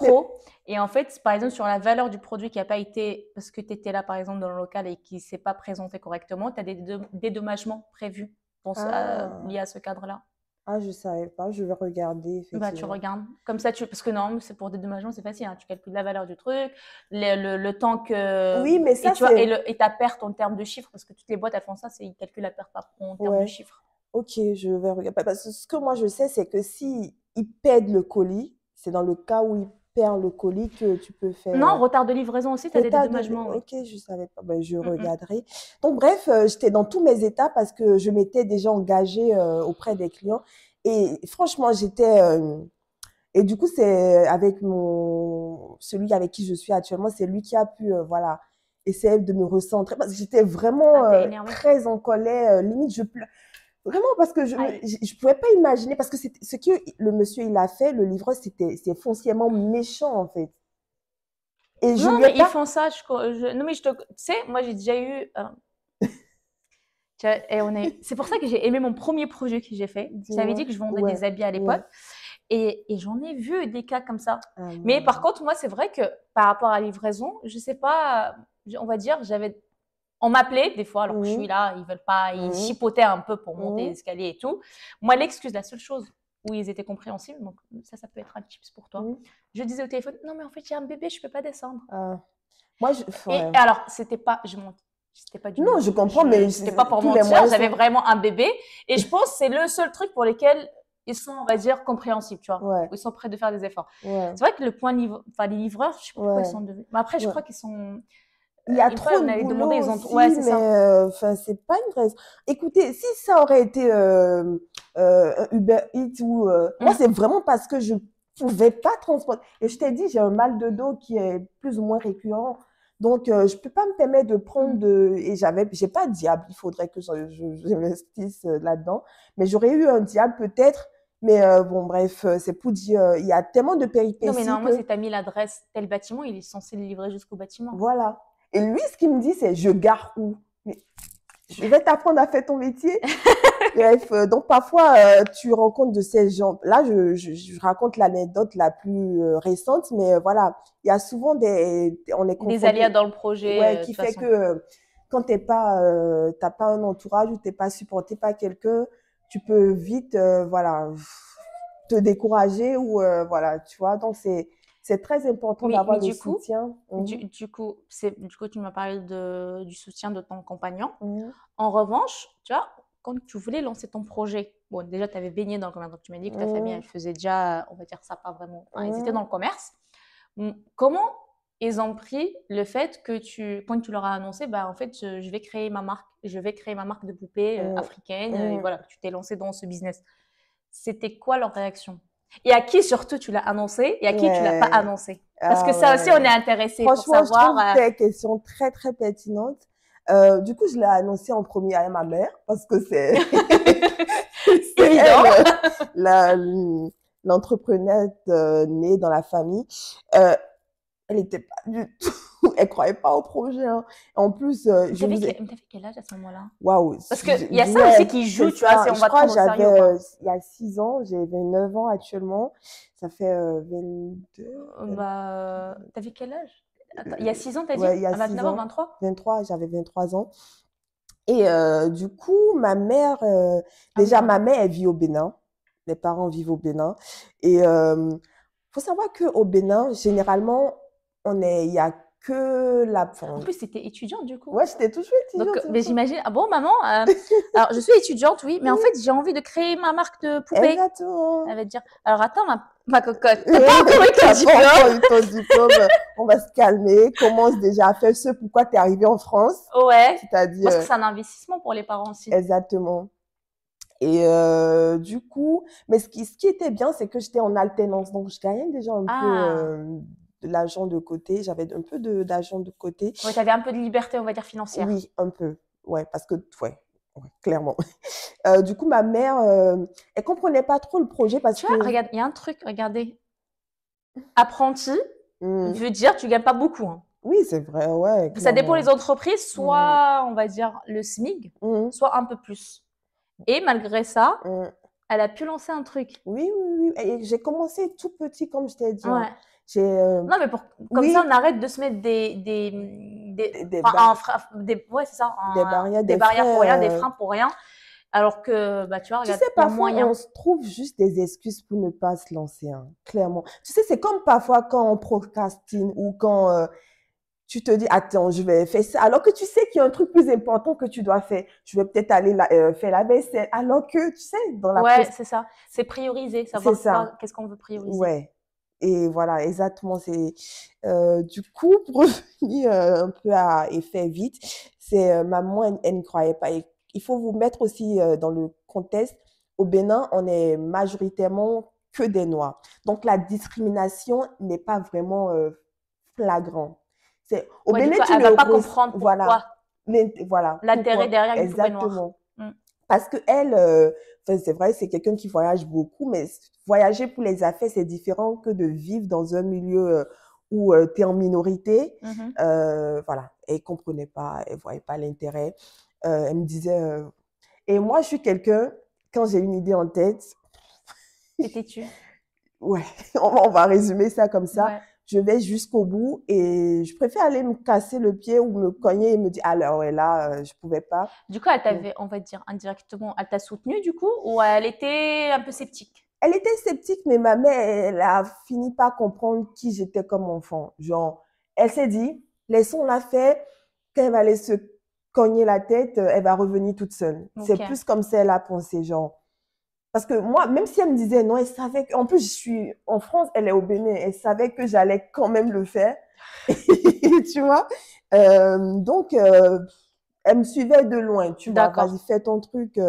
Mais pro. Et en fait, par exemple, sur la valeur du produit qui n'a pas été, parce que tu étais là, par exemple, dans le local et qui ne s'est pas présenté correctement, tu as des dédommagements prévus ah, liés à ce cadre-là. ah, je savais pas, je vais regarder Bah, tu effectivement. regardes. Comme ça, parce que non, c'est pour dédommagement, c'est facile, hein. Tu calcules la valeur du truc, le temps que. Oui, mais Et, ça tu vois, c'est... et ta perte en termes de chiffres, parce que toutes les boîtes, elles font ça, c'est ils calculent la perte en termes de Ouais, chiffres. ok, je vais regarder. Parce que ce que moi je sais, c'est que si ils perdent le colis, c'est dans le cas où ils perdent le colis que tu peux faire Non, retard de livraison aussi, tu as des retard de... dédommagements, oui. Ok, je savais pas. Ben, je Mm, mm. regarderai. Donc, bref, j'étais dans tous mes états parce que je m'étais déjà engagée auprès des clients. Et franchement, j'étais... et du coup, c'est avec celui avec qui je suis actuellement, c'est lui qui a pu, voilà, essayer de me recentrer parce que j'étais vraiment Ah, t'es énervé. très en colère. Limite, je pleure. Vraiment, parce que Aïe. je pouvais pas imaginer, parce que ce que le monsieur, il a fait, le livreur, c'est foncièrement méchant, en fait. Et je Non, lui ai mais ils pas... font ça. Non, mais tu sais, moi, j'ai déjà eu. Et c'est pour ça que j'ai aimé mon premier projet que j'ai fait. J'avais Dis-moi. dit que je vendais Ouais, des habits à ouais. l'époque. Et j'en ai vu des cas comme ça. Ah Mais par non. contre, moi, c'est vrai que par rapport à la livraison, je sais pas, on va dire, on m'appelait des fois, alors que je suis Mhm, là, ils veulent pas, ils mhm, chipotaient un peu pour monter mhm, l'escalier et tout. Moi, l'excuse, la seule chose où ils étaient compréhensibles, donc ça peut être un tips pour toi. mhm. Je disais au téléphone, non, mais en fait, j'ai un bébé, je peux pas descendre. Ah. Moi, Et ouais. alors, c'était pas, je mentais. C'était pas du Non, je mensonge. comprends, mais C'était pas pour tous les mentir. moyens J'avais sont... vraiment un bébé. Et je pense que c'est le seul truc pour lequel ils sont, on va dire, compréhensibles, tu vois. Ouais. Ils sont prêts de faire des efforts. Ouais. C'est vrai que le point niveau, enfin, les livreurs, je sais pas pourquoi ils Ouais. sont devenus. Mais après, je Ouais. crois qu'ils sont. Il y a Une fois, trop on de avait boulot demandé, ils ont. aussi, Ouais, c'est mais ça. enfin, c'est pas une vraie. Écoutez, si ça aurait été un Uber Eats ou moi, Mm. c'est vraiment parce que je pouvais pas transporter. Et je t'ai dit, j'ai un mal de dos qui est plus ou moins récurrent. Donc, je peux pas me permettre de prendre de. Et j'ai pas de diable. Il faudrait que j'investisse là-dedans. Mais j'aurais eu un diable peut-être. Mais bon, bref, c'est pour dire, il y a tellement de Non, mais péripéties normalement, que. si tu as mis l'adresse tel bâtiment, il est censé le livrer jusqu'au bâtiment. Voilà. Et lui, ce qu'il me dit, c'est je gare où? Mais je vais t'apprendre à faire ton métier. Bref, donc parfois, tu rencontres de ces gens. Là, je raconte l'anecdote la plus récente, mais voilà, il y a souvent on est Des aléas confronté, dans le projet, ouais, de qui toute fait façon. que quand t'as pas un entourage ou t'es pas supporté par quelqu'un, tu peux vite, voilà, te décourager ou voilà, tu vois. Donc c'est très important Mais d'avoir le du coup, soutien. du coup, tu m'as parlé du soutien de ton compagnon. Mhm. En revanche, tu vois, quand tu voulais lancer ton projet, bon, déjà, tu avais baigné dans le commerce. Donc, tu m'as dit que ta famille, elle Mhm. faisait déjà, on va dire ça, pas vraiment. Enfin, ils étaient Mhm. dans le commerce. Comment ils ont pris le fait que quand tu leur as annoncé, bah, en fait, je vais créer ma marque. Je vais créer ma marque de poupées Mhm. africaine. Et Mhm. voilà, tu t'es lancé dans ce business. C'était quoi leur réaction? Et à qui surtout tu l'as annoncé et à qui tu l'as pas Ouais. annoncé? Parce que Ah ça aussi, on est ouais. intéressé pour Franchement, je savoir. trouve tes questions très, très pertinentes. Du coup, je l'ai annoncé en premier à ma mère parce que c'est c'est Évident. elle, la, l'entrepreneur née dans la famille. Elle n'était pas du tout, elle croyait pas au projet. Hein. En plus, je vous ai, T'avais quel âge à ce moment-là? waouh, Parce qu'il y a ça aussi ouais, qui c'est joue, tu vois, ça. si on Je va te crois que prendre au j'avais, sérieux ou pas. il y a 6 ans, j'ai 29 ans actuellement. Ça fait 22, T'avais quel âge? Attends, il y a 6 ans, t'as dit? ouais, il y a À 6 29 ans, ans, 23? 23, j'avais 23 ans. Et du coup, ma mère, Ah oui, déjà, quand ma même. mère, elle vit au Bénin. Mes parents vivent au Bénin. Et faut savoir qu'au Bénin, généralement, il y a que la, En enfin, plus, t'étais étudiante du coup. ouais, j'étais toujours Donc, étudiante. mais j'imagine, ah bon, maman, alors je suis étudiante, oui, mais en fait, j'ai envie de créer ma marque de poupée. Elle Exactement. va te dire, alors attends, ma cocotte, t'as pas encore eu ton T'as pas encore diplôme? eu ton diplôme, on va se calmer. Commence déjà à faire ce pourquoi tu es arrivé en France. Ouais. Parce que C'est-à-dire, c'est un investissement pour les parents aussi. exactement. Et du coup, mais ce qui était bien, c'est que j'étais en alternance. Donc, je gagnais déjà un peu Ah. de l'argent de côté. J'avais un peu d'argent de côté. Ouais, t'avais un peu de liberté, on va dire, financière. Oui, un peu. Ouais, parce que, ouais, clairement. Du coup, ma mère, elle comprenait pas trop le projet parce Tu vois, que, regarde, il y a un truc, regardez. Apprenti hmm, veut dire tu gagnes pas beaucoup, hein. oui, c'est vrai, ouais, Ça dépend des clairement. entreprises, Hmm, soit on va dire le SMIC, hmm, soit un peu plus. Et malgré ça, hmm. elle a pu lancer un truc. Oui, oui, oui. Et j'ai commencé tout petit, comme je t'ai dit. Hein. Ouais. J'ai, Non, mais comme ça, on oui, arrête de se mettre des, des, enfin, bar- ouais, c'est ça, des barrières, des des barrières pour rien, freins. des freins pour rien. Alors que, bah, tu vois, Tu regarde, sais, il y a parfois, moyen. on se trouve juste des excuses pour ne pas se lancer, hein, clairement. Tu sais, c'est comme parfois quand on procrastine ou quand tu te dis, attends, je vais faire ça, alors que tu sais qu'il y a un truc plus important que tu dois faire. Je vais peut-être aller faire la vaisselle, alors que, tu sais, dans la Ouais, pause, c'est ça. C'est prioriser, c'est savoir ça. quoi, qu'est-ce qu'on veut prioriser. Ouais. Et voilà, exactement. C'est du coup pour revenir un peu à et faire vite, c'est maman, elle ne croyait pas. Et il faut vous mettre aussi dans le contexte. Au Bénin, on est majoritairement que des Noirs. Donc la discrimination n'est pas vraiment flagrant. C'est au Ouais, du Bénin, coup, tu elle ne va pas reçois, comprendre voilà, pourquoi, voilà, l'intérêt pourquoi derrière une poupée noire. exactement. Mm. Parce que elle, enfin, c'est vrai, c'est quelqu'un qui voyage beaucoup, mais voyager pour les affaires, c'est différent que de vivre dans un milieu où tu es en minorité. Mhm. Voilà, elle comprenait pas, elle voyait pas l'intérêt. Elle me disait, et moi, je suis quelqu'un, quand j'ai une idée en tête, T'es têtu. ouais, on va résumer ça comme ça. Ouais. Je vais jusqu'au bout et je préfère aller me casser le pied ou me cogner et me dire, alors ouais, là, je pouvais pas. Du coup, elle t'avait, on va dire indirectement, elle t'a soutenu du coup, ou elle était un peu sceptique? Elle était sceptique, mais ma mère, elle a fini par comprendre qui j'étais comme enfant. Genre, elle s'est dit, laissons-la faire. Quand elle va aller se cogner la tête, elle va revenir toute seule. C'est Ok. plus comme ça elle a pensé, genre. Parce que moi, même si elle me disait non, elle savait que, en plus, je suis en France, elle est au Bénin, elle savait que j'allais quand même le faire. Tu vois? Donc, elle me suivait de loin, tu vois. D'accord. Vas-y, fais ton truc.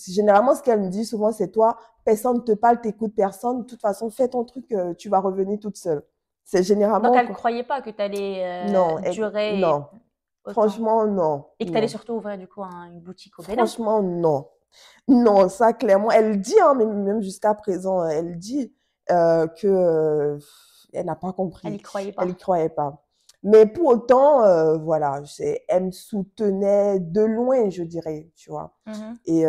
Généralement, ce qu'elle me dit souvent, c'est toi, personne ne te parle, t'écoutes personne. De toute façon, fais ton truc, tu vas revenir toute seule. C'est Donc, généralement elle ne quoi. croyait pas que tu allais Non, durer non. autant. Franchement, non, Et que tu allais non. surtout ouvrir du coup une boutique au Bénin. Franchement, non. Non, ça, clairement. Elle dit, hein, même jusqu'à présent, elle dit que elle n'a pas Elle compris. n'y croyait Elle y pas. croyait pas. Mais pour autant, voilà, elle me soutenait de loin, je dirais, tu vois. Mhm. Et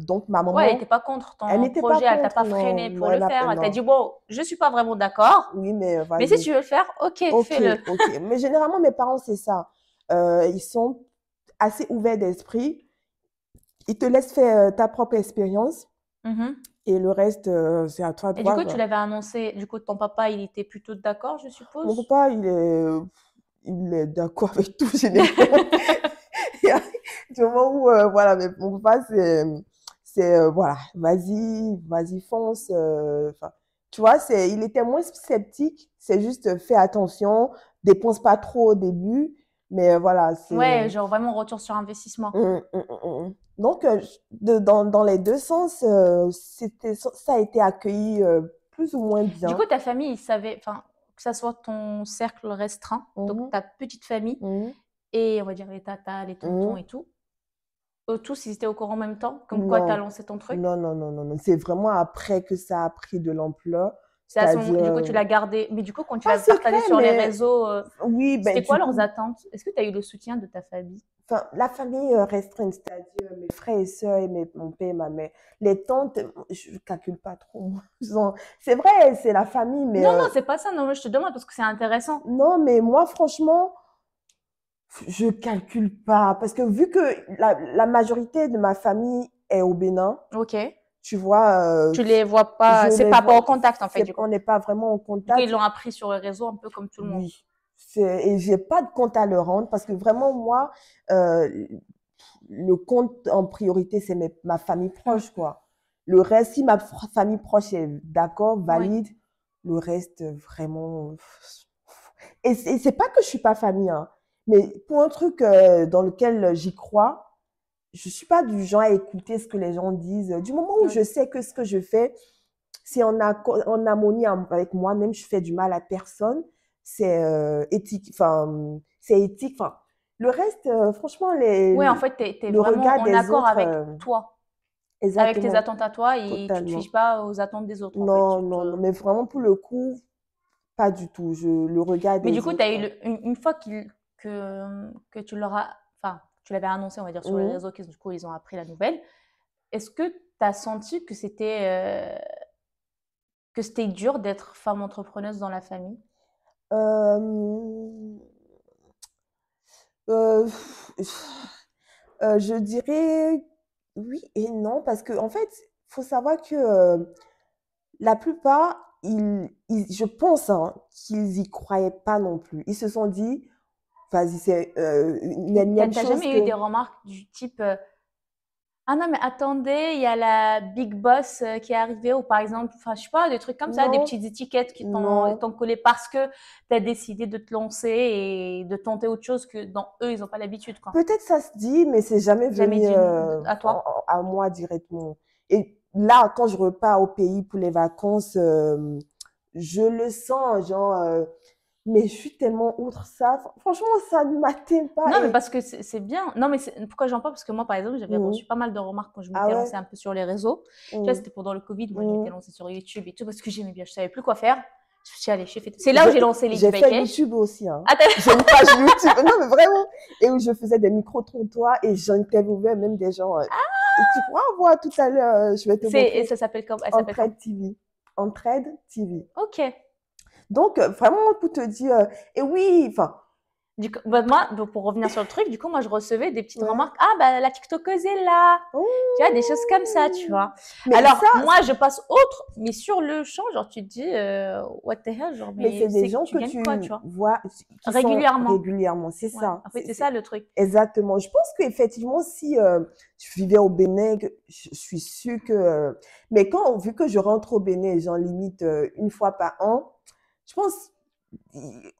donc, ma Ouais, elle n'était maman, pas contre elle ton n'était pas projet, elle t'a contre, pas non, freiné non, pour le faire. Elle t'a non. dit, bon, je suis pas vraiment d'accord, Oui, mais mais si vas-y. tu veux le faire, ok, Ok, fais-le. ok. Mais généralement, mes parents, c'est ça. Ils sont assez ouverts d'esprit. Ils te laissent faire ta propre expérience. Mhm. Et le reste, c'est à toi de Et du voir, coup, tu quoi. l'avais annoncé, du coup, ton papa, il était plutôt d'accord, je Mon suppose. papa, il est d'accord avec tout, généralement. Du moment où, voilà, mais mon papa, voilà, vas-y, fonce. Enfin, tu vois, il était moins sceptique. C'est juste, fais attention, dépense pas trop au début. Mais voilà, Ouais, genre vraiment retour sur investissement. Donc, dans les deux sens, ça a été accueilli plus ou moins Du bien. coup, ta famille, ils savaient, enfin, que ça soit ton cercle restreint, donc Mhm, ta petite famille, mhm, et on va dire les tatas, les tontons mhm. et tout, eux tous, ils étaient au courant en même temps, comme quoi tu as Non, lancé ton truc. non, non, non, non, non. C'est vraiment après que ça a pris de l'ampleur. C'est à ce moment, C'est-à-dire, du coup, tu l'as gardé. Mais du coup, quand tu pas l'as partagé secret, sur les mais réseaux, oui, ben c'était quoi du leurs coup, attentes? Est-ce que tu as eu le soutien de ta famille? enfin, la famille restreinte, c'est-à-dire mes frères et sœurs, et mon père et ma mère. Les tantes, je ne calcule pas trop, moi. C'est vrai, c'est la famille, mais Non, non, c'est pas ça. Non, mais je te demande parce que c'est intéressant. non, mais moi, franchement, je calcule pas. Parce que vu que la majorité de ma famille est au Bénin, Ok. tu vois, Tu les vois je pas. C'est les pas vois, au contact, en fait, du coup. on n'est pas vraiment en Du coup, ils contact. l'ont appris sur les réseaux un peu comme tout le monde. Oui. Et j'ai pas de compte à leur rendre parce que vraiment, moi, euh, le compte en priorité, c'est ma famille Mm. proche, quoi. Le reste, si ma famille proche est d'accord, Ouais. valide, le reste, vraiment. Et c'est pas que je suis pas famille, hein, mais pour un truc dans lequel j'y crois, je suis pas du genre à écouter ce que les gens disent. Du moment où Ouais. je sais que ce que je fais, c'est en harmonie avec moi-même, je fais du mal à personne, c'est éthique, enfin, c'est éthique. Enfin, le reste, franchement, Ouais, en fait, tu es le vraiment regard en des accord autres, avec toi, avec tes exactement, attentes à toi et tu te totalement. fiches pas aux attentes des autres, en fait. Non, non, non, mais vraiment pour le coup, pas du tout. Le regard Mais du des coup, tu as eu autres. une fois que tu leur as, enfin, tu l'avais annoncé, on va dire, sur les Mhm. réseaux, que du coup, ils ont appris la nouvelle. Est-ce que tu as senti que c'était dur d'être femme entrepreneuse dans la famille? Euh, euh, je dirais oui et non, parce que en fait, faut savoir que la plupart, je pense hein, qu'ils y croyaient pas non plus. Ils se sont dit, vas-y, c'est une énième T'as chose jamais eu que. des remarques du type ah non, mais attendez, il y a la big boss qui est arrivée, ou par exemple, enfin, je sais pas, des trucs comme ça, des Non, petites étiquettes qui non. t'ont collé parce que tu as décidé de te lancer et de tenter autre chose que dans eux, ils n'ont pas l'habitude, quoi. Peut-être ça se dit, mais c'est jamais Jamais venu dit à toi. à moi directement. Et là, quand je repars au pays pour les vacances, je le sens, genre, mais je suis tellement outre ça. Franchement, ça ne m'atteint pas. Non, mais Et parce que c'est bien. Non, mais pourquoi j'en parle? Parce que moi, par exemple, j'avais Mhm. reçu pas mal de remarques quand je Ah m'étais ouais, lancée un peu sur les réseaux. Tu vois, mhm, c'était pendant le Covid. Moi, je m'étais mhm. lancée sur YouTube et tout parce que j'aimais bien. Je savais plus quoi faire. Je me suis dit, allez, j'ai fait. C'est là où j'ai lancé Lady J'ai by fait Cash. YouTube aussi, hein. Ah, J'ai une page YouTube, non mais vraiment, et où je faisais des micro-trottoirs et j'interviewais même des gens. Et tu pourras voir tout à l'heure, je vais te et montrer ça s'appelle comme. Elle s'appelle comme. Entraide TV. Entraide TV. Ok. Donc, vraiment, pour te dire, et oui, enfin, Moi, pour revenir sur le truc, du coup, moi, je recevais des petites Ouais. remarques. Ah, bah, la TikTokeuse est là. Tu vois, des choses comme ça, tu Oh! vois. Mais Alors, ça, moi, je passe autre, mais sur le champ, genre, tu te dis, what the hell, genre, mais mais c'est des gens tu que gagnes quoi, tu tu vois, vois qui sont régulièrement. régulièrement, c'est Ouais, ça. en fait, c'est ça le truc. Exactement. Je pense qu'effectivement, si je vivais au Bénin, je suis sûre que... mais vu que je rentre au Bénin, j'en limite une fois par an, je pense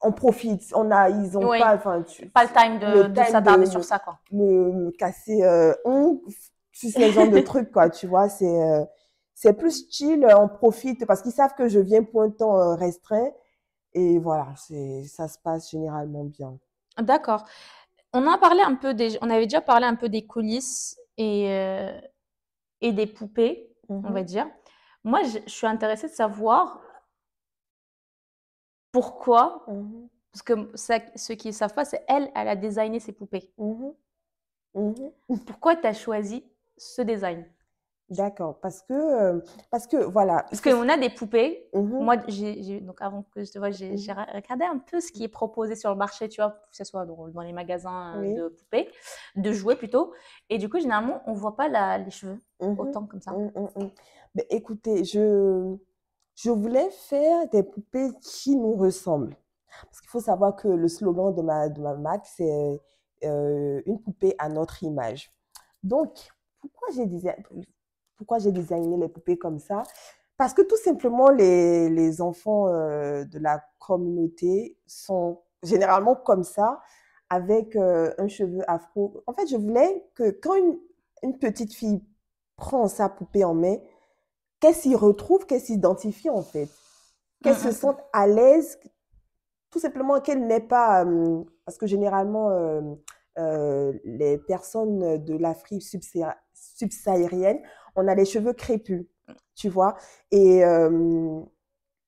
on profite. Ils ont Oui, pas, enfin, pas le time le de time s'attarder sur ça, quoi. me casser sur ces genres de trucs, quoi. Tu vois, c'est plus chill, on profite parce qu'ils savent que je viens pour un temps restreint. Et voilà, ça se passe généralement bien. D'accord. On avait déjà parlé un peu des coulisses et des poupées, on va Mhm, dire. Moi, je suis intéressée de savoir pourquoi, mhm, parce que ceux qui ne savent pas, c'est elle, elle a designé ses poupées. mhm, mhm. Pourquoi tu as choisi ce design? D'accord, parce que voilà, il Parce faut. qu'on a des poupées. Mhm, Moi, donc avant que je te vois, j'ai mhm, regardé un peu ce qui est proposé sur le marché, tu vois, que ce soit dans les magasins oui. de poupées, de jouets plutôt. Et du coup, généralement, on voit pas les cheveux Mhm, autant comme ça. mhm. Mais écoutez, je voulais faire des poupées qui nous ressemblent. Parce qu'il faut savoir que le slogan de ma marque, c'est une poupée à notre image. Donc, pourquoi j'ai design- pourquoi j'ai designé les poupées comme ça? Parce que tout simplement, les enfants de la communauté sont généralement comme ça, avec un cheveu afro. En fait, je voulais que quand une petite fille prend sa poupée en main, qu'elle s'y retrouve, qu'elle s'identifie en fait, qu'elle se Mm, sente à l'aise, tout simplement qu'elle n'ait pas, parce que généralement, les personnes de l'Afrique subsaharienne, on a les cheveux crépus, tu vois, et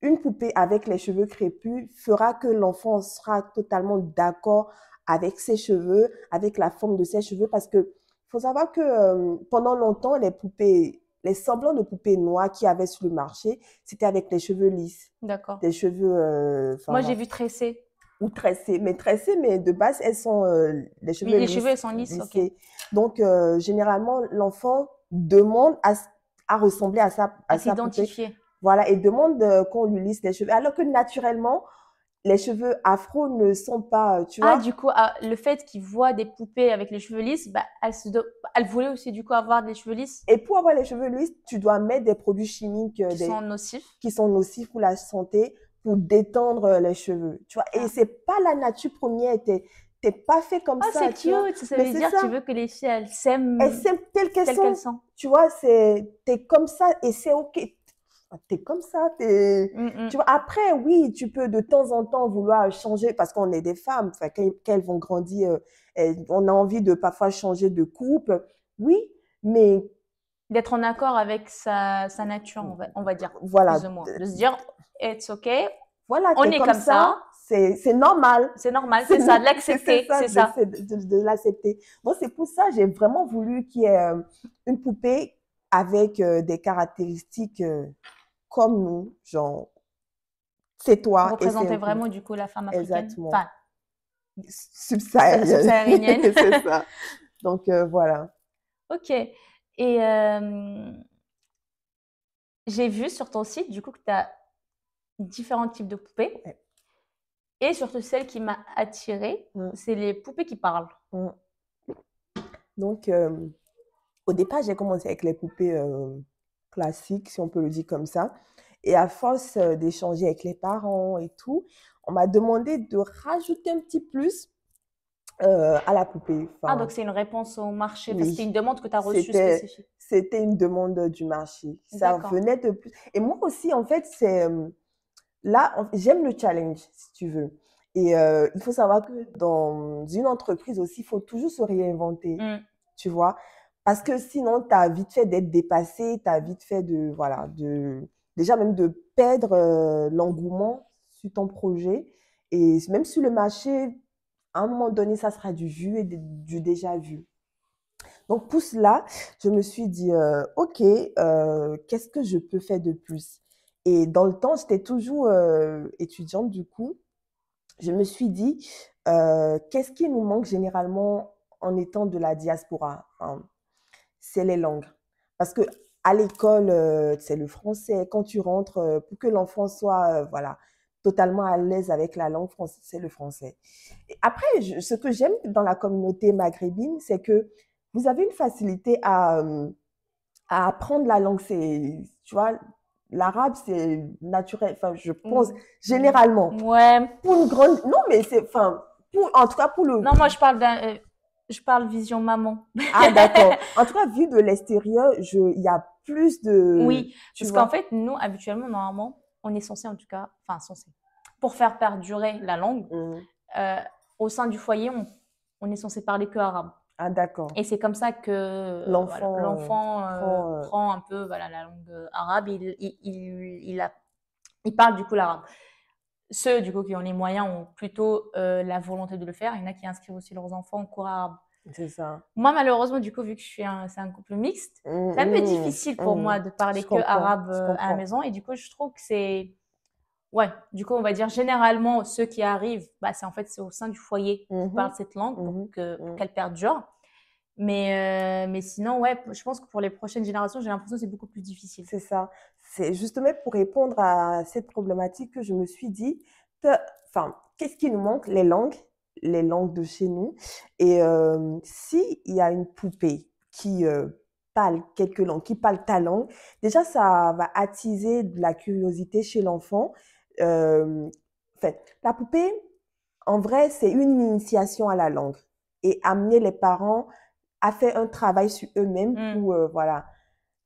une poupée avec les cheveux crépus fera que l'enfant sera totalement d'accord avec ses cheveux, avec la forme de ses cheveux, parce que faut savoir que pendant longtemps, les semblants de poupées noires qu'il y avait sur le marché, c'était avec les cheveux lisses, d'accord. des cheveux, enfin Moi, j'ai voilà, vu tresser. ou tressés, mais de base, elles sont les cheveux Les cheveux, lisses, elles sont lisses, ok. lissés. Donc, généralement, l'enfant demande à ressembler À à sa poupée. s'identifier. Voilà, et demande qu'on lui lisse les cheveux. Alors que naturellement, les cheveux afro ne sont pas, tu Ah, vois. du coup, le fait qu'ils voient des poupées avec les cheveux lisses, bah, elle voulait aussi, du coup, avoir des cheveux lisses Et pour avoir les cheveux lisses, tu dois mettre des produits chimiques qui sont nocifs. qui sont nocifs pour la santé, pour détendre les cheveux, tu vois. Et Ah, c'est pas la nature première, t'es pas fait comme oh, c'est ça, tu vois. cute. Ça Mais veut c'est dire que tu ça. veux que les filles, elles Elles s'aiment s'aiment telles qu'elles telles qu'elles sont. sont. Tu vois, t'es comme ça et c'est OK. T'es comme ça. Mm, Tu mm. vois, après, oui, tu peux de temps en temps vouloir changer parce qu'on est des femmes. Enfin, quand elles vont grandir, on a envie de parfois changer de coupe. Oui, mais D'être en accord avec sa nature, on va dire, plus voilà. ou moins. De se dire, it's okay, Voilà, on t'es est comme comme ça. ça, C'est normal. c'est normal, c'est ça, de C'est l'accepter, ça, c'est ça. de l'accepter. Bon, c'est pour ça j'ai vraiment voulu qu'il y ait une poupée avec des caractéristiques comme nous, genre, c'est Pour toi et c'est représenter OK. vraiment, du coup, la femme africaine, Exactement. enfin, Subsaharienne. subsaharienne. C'est ça. Donc, voilà. Ok. Et j'ai vu sur ton site, du coup, que tu as différents types de poupées. Ouais. Et surtout, celle qui m'a attirée, Mm, c'est les poupées qui parlent. mm. Donc, au départ, j'ai commencé avec les poupées classiques, si on peut le dire comme ça. Et à force d'échanger avec les parents et tout, on m'a demandé de rajouter un petit plus à la poupée. Ah, donc Enfin, c'est une réponse au marché. Enfin, c'était une oui, demande que tu as reçue c'était, spécifique. c'était une demande du marché. Ça D'accord. venait de plus. Et moi aussi, en fait, là, j'aime le challenge, si tu veux. Et il faut savoir que dans une entreprise aussi, il faut toujours se réinventer, Mm. tu vois. Parce que sinon, tu as vite fait d'être dépassé, tu as vite fait voilà, déjà même de perdre l'engouement sur ton projet. Et même sur le marché, à un moment donné, ça sera du vu et du déjà vu. Donc, pour cela, je me suis dit, OK, qu'est-ce que je peux faire de plus? Et dans le temps, j'étais toujours étudiante, du coup, je me suis dit, qu'est-ce qui nous manque généralement en étant de la diaspora? Enfin, c'est les langues. Parce que à l'école, c'est le français. Quand tu rentres, pour que l'enfant soit voilà, totalement à l'aise avec la langue française, c'est le français. Et après, ce que j'aime dans la communauté maghrébine, c'est que vous avez une facilité à apprendre la langue. Tu vois, l'arabe, c'est naturel. Enfin, je pense, généralement. Ouais. Pour une grande. Non, mais c'est. Enfin, en tout cas, pour le. Non, moi, je parle vision maman. Ah, d'accord. En tout cas, vu de l'extérieur, il y a plus de. Oui, Tu parce qu'en vois? fait, nous, habituellement, normalement, on est censé, en tout cas, enfin, censé, pour faire perdurer la langue, Mhm. euh, au sein du foyer, on est censé parler que arabe. Ah, d'accord. Et c'est comme ça que voilà, L'enfant l'enfant prend. prend un peu voilà, la langue arabe. Il parle du coup l'arabe. Ceux du coup qui ont les moyens ont plutôt la volonté de le faire. Il y en a qui inscrivent aussi leurs enfants en cours arabe. C'est ça. Moi, malheureusement, du coup, vu que c'est un couple mixte, c'est un peu difficile pour moi de parler Je que comprends. arabe Je à la comprends. maison. Et du coup, je trouve que c'est. Ouais, du coup, on va dire généralement, ceux qui arrivent, bah, c'est au sein du foyer qui Mhm, parlent cette langue mhm, pour mhm. qu'elle perdure. Mais sinon, ouais, je pense que pour les prochaines générations, j'ai l'impression que c'est beaucoup plus difficile. C'est ça. C'est justement pour répondre à cette problématique que je me suis dit, enfin, qu'est-ce qui nous manque? Les langues de chez nous. Et si il y a une poupée qui parle quelques langues, qui parle ta langue, déjà, ça va attiser de la curiosité chez l'enfant. En fait, la poupée, en vrai, c'est une initiation à la langue et amener les parents à faire un travail sur eux-mêmes Hmm. pour, voilà.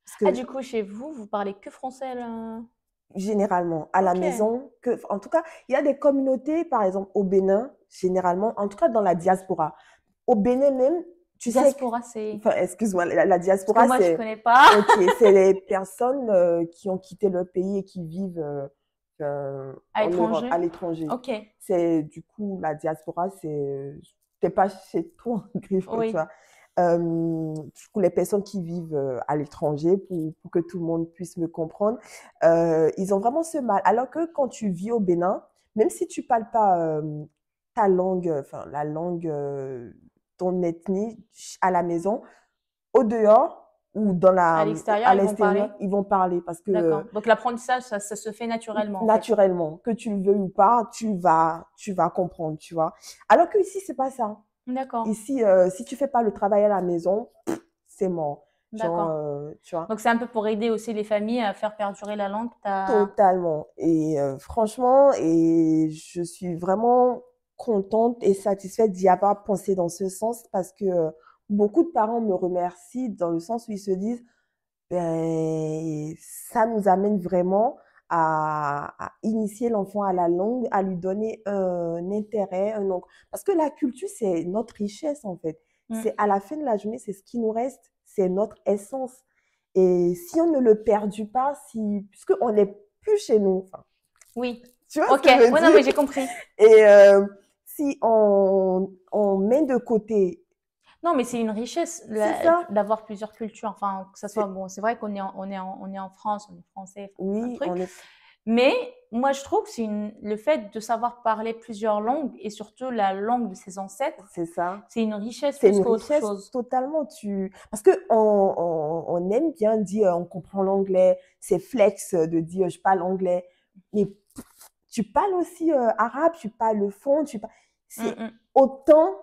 Parce Ah, que du coup, chez vous, vous parlez que français, là? généralement, à la Ok. maison, en tout cas, il y a des communautés, par exemple, au Bénin, généralement, en tout cas dans la diaspora. Au Bénin même, tu sais, Diaspora, c'est. enfin, excuse-moi, la Parce que diaspora, moi, je c'est, connais pas. ok, c'est les personnes qui ont quitté leur pays et qui vivent À en Europe, l'étranger? à l'étranger. Ok. C'est, du coup, la diaspora, t'es pas chez toi, en griffon, tu Oui. vois. Du coup, les personnes qui vivent à l'étranger, pour que tout le monde puisse me comprendre, ils ont vraiment ce mal. Alors que quand tu vis au Bénin, même si tu parles pas ta langue, enfin la langue, ton ethnie à la maison, au dehors ou À à l'extérieur, ils vont l'extérieur, parler? ils vont parler parce que D'accord. Donc, l'apprentissage, ça se fait naturellement, en fait. naturellement, que tu le veuilles ou pas, tu vas comprendre, tu vois. Alors que ici, c'est pas ça. D'accord. Ici, si tu fais pas le travail à la maison, c'est mort. Genre, D'accord. tu vois, Donc, c'est un peu pour aider aussi les familles à faire perdurer la langue. totalement. Et franchement, et je suis vraiment contente et satisfaite d'y avoir pensé dans ce sens parce que beaucoup de parents me remercient dans le sens où ils se disent, ben, ça nous amène vraiment à initier l'enfant à la langue, à lui donner un intérêt, parce que la culture, c'est notre richesse en fait. Hmm. C'est à la fin de la journée, c'est ce qui nous reste, c'est notre essence. Et si on ne le perdue pas, puisque on n'est plus chez nous, enfin, Oui. tu vois ce Ok. que je veux Ouais, non, mais dire? j'ai compris. Et si on met de côté, Non, mais c'est une richesse c'est ça, d'avoir plusieurs cultures. Enfin, que ça soit c'est, bon. C'est vrai on est en France, on est français, enfin, plein de oui, trucs. on est, Mais moi, je trouve que le fait de savoir parler plusieurs langues et surtout la langue de ses ancêtres, c'est ça. c'est une richesse C'est plus une qu'autre richesse chose. totalement. Parce que on aime bien dire on comprend l'anglais, c'est flex de dire je parle anglais, mais tu parles aussi arabe, tu parles le fond, Mm, c'est mm. autant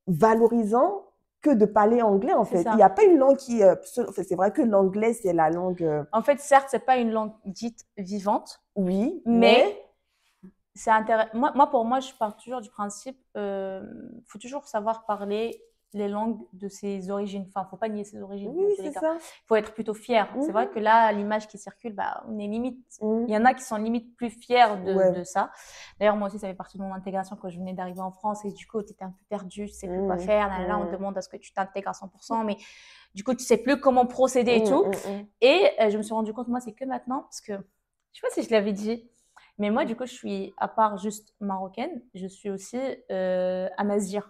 valorisant que de parler anglais en C'est fait. Il n'y ça. a pas une langue c'est vrai que l'anglais c'est la langue, En fait, certes, c'est pas une langue dite vivante, oui, mais mais c'est intéressant. Pour moi, je pars toujours du principe, faut toujours savoir parler les langues de ses origines. Enfin, faut pas nier ses origines, oui, dans tous les c'est cas. ça. Faut être plutôt fier. C'est vrai Mhm, que là, l'image qui circule, bah, on est limite. Il y mhm. en a qui sont limite plus fiers Ouais. de ça. D'ailleurs, moi aussi, ça fait partie de mon intégration quand je venais d'arriver en France et du coup, tu étais un peu perdu, tu sais plus quoi Mhm, faire. Là, on te mhm, demande à ce que tu t'intègres à 100%, mais du coup, tu sais plus comment procéder et mhm, tout. mhm, Et je me suis rendu compte, moi, c'est que maintenant, parce que je sais pas si je l'avais dit, mais moi, du coup, je suis, à part juste marocaine, je suis aussi amazigh.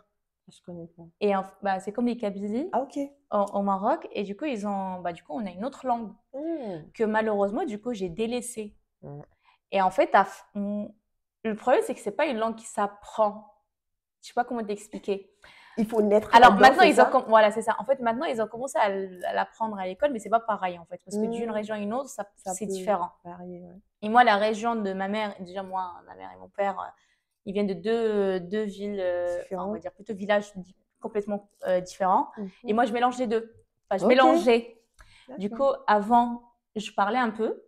je connais pas. Et bah, c'est comme les Kabyles Ah, ok. au Maroc. Et du coup, bah, du coup, on a une autre langue Mhm. que malheureusement, du coup, j'ai délaissée. Mhm. Et en fait, le problème, c'est que c'est pas une langue qui s'apprend. je sais pas comment t'expliquer. Il faut naître Alors là-dedans, maintenant, c'est ça? voilà, c'est ça. En fait, maintenant, ils ont commencé à l'apprendre à l'école, mais c'est pas pareil en fait, parce que d'une région à une autre, Ça c'est peut différent. varier, ouais. Et moi, la région de ma mère, déjà moi, ma mère et mon père, ils viennent de deux villes, enfin, on va Différent. dire plutôt villages complètement différents. Et Mhm. moi, je mélange les deux. Enfin, je Ok, mélangeais. Du d'accord. coup, avant, je parlais un peu,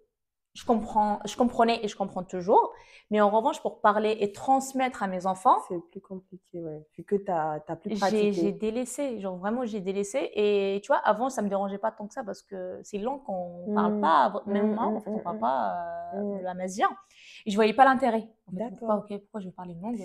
je comprenais et je comprends toujours. Mais en revanche, pour parler et transmettre à mes enfants, C'est plus compliqué, ouais. Vu que tu as plus j'ai pratiqué. délaissé. Genre vraiment, j'ai délaissé. Et tu vois, avant, ça me dérangeait pas tant que ça parce que c'est une langue qu'on parle Mm, pas. Même mm, moi, en mm, fait, on parle mm, pas mm. le amazigh. Et je voyais pas l'intérêt. En fait, pourquoi, D'accord. ok, pourquoi je vais parler une langue,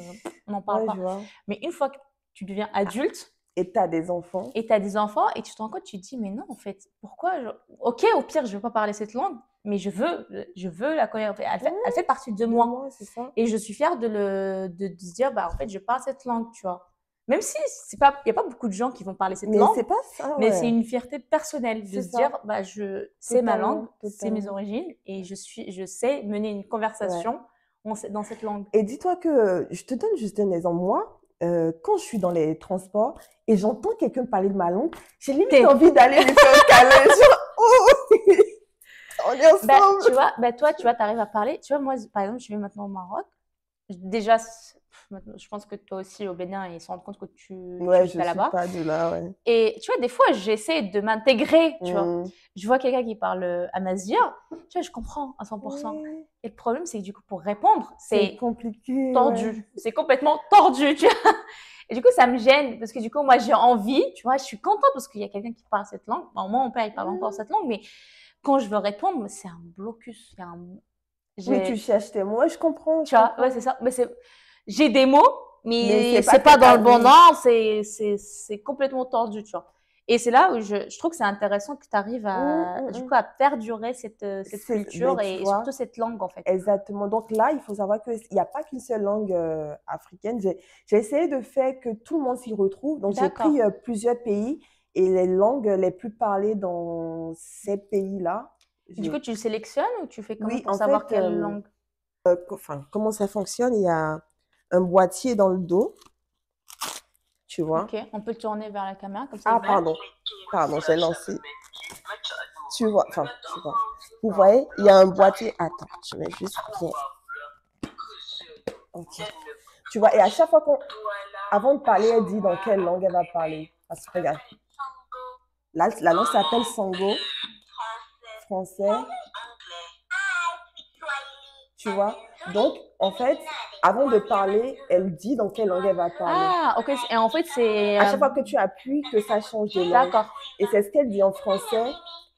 on n'en parle Ouais, pas. je vois. Mais une fois que tu deviens Ah, adulte, et tu as des enfants. et tu as des enfants et tu te rends compte, tu te dis, mais non, en fait, pourquoi ok, au pire, je ne veux pas parler cette langue, mais je veux la connaître. Elle fait partie de De moi. moi, c'est ça? Et je suis fière de se dire, bah, en fait, je parle cette langue, tu vois. Même si il n'y a pas beaucoup de gens qui vont parler cette Mais langue, c'est pas ça, mais c'est ouais. une fierté personnelle de C'est se dire, ça. bah, c'est ma langue, Totalement, c'est mes totalement. origines, et je sais mener une Ouais. conversation dans cette langue. Et dis-toi que, je te donne juste un exemple. Moi, quand je suis dans les transports et j'entends quelqu'un parler de ma langue, j'ai limite envie d'aller lui faire un câlin. Genre, oh, on est Bah, ensemble. tu vois, bah, toi, tu vois, tu arrives à parler. Tu vois, moi, par exemple, je vais maintenant au Maroc. Déjà, maintenant, je pense que toi aussi, au Bénin, ils se rendent compte que tu Ouais, vis je pas suis là-bas. pas de là, ouais. Et tu vois, des fois, j'essaie de m'intégrer, tu vois. Mm. Je vois quelqu'un qui parle amazigh, tu vois, je comprends à 100%. Ouais. Et le problème, c'est que du coup, pour répondre, C'est c'est compliqué, ouais. tordu. C'est complètement tordu, tu vois. Et du coup, ça me gêne parce que du coup, moi, j'ai envie, tu vois, je suis contente parce qu'il y a quelqu'un qui parle cette langue. Bon, moi, mon père, il parle encore cette langue, mais quand je veux répondre, c'est un blocus. Oui, tu cherches tes mots, je comprends, je Tu vois, ouais, comprends. c'est ça. Mais j'ai des mots, Mais mais c'est pas c'est que pas dans t'as, le bon oui. ordre, c'est complètement tordu, tu vois. Et c'est là où je trouve que c'est intéressant que tu arrives du coup, à perdurer cette Ben, culture tu et surtout vois, cette langue, en fait. exactement. Donc là, il faut savoir qu'il n'y a pas qu'une seule langue africaine. J'ai essayé de faire que tout le monde s'y retrouve. Donc, j'ai D'accord. pris plusieurs pays et les langues les plus parlées dans ces pays-là. Du coup, tu le sélectionnes ou tu fais comment Oui, pour en savoir fait, quelle langue? enfin, comment ça fonctionne? Il y a un boîtier dans le dos, tu vois. Ok, on peut le tourner vers la caméra, comme ça Ah, ils voient. pardon, j'ai lancé. Tu vois, enfin, tu vois. Vous voyez, il y a un boîtier. Attends, je vais juste bien. Ok. Tu vois, et à chaque fois avant de parler, elle dit dans quelle langue elle va parler. Parce que regarde, là, la langue s'appelle Sango, français, tu vois. Donc, en fait, avant de parler, elle dit dans quelle langue elle va parler. Ah, ok. Et en fait, c'est... À chaque fois que tu appuies, que ça change de langue. D'accord. Et c'est ce qu'elle dit en français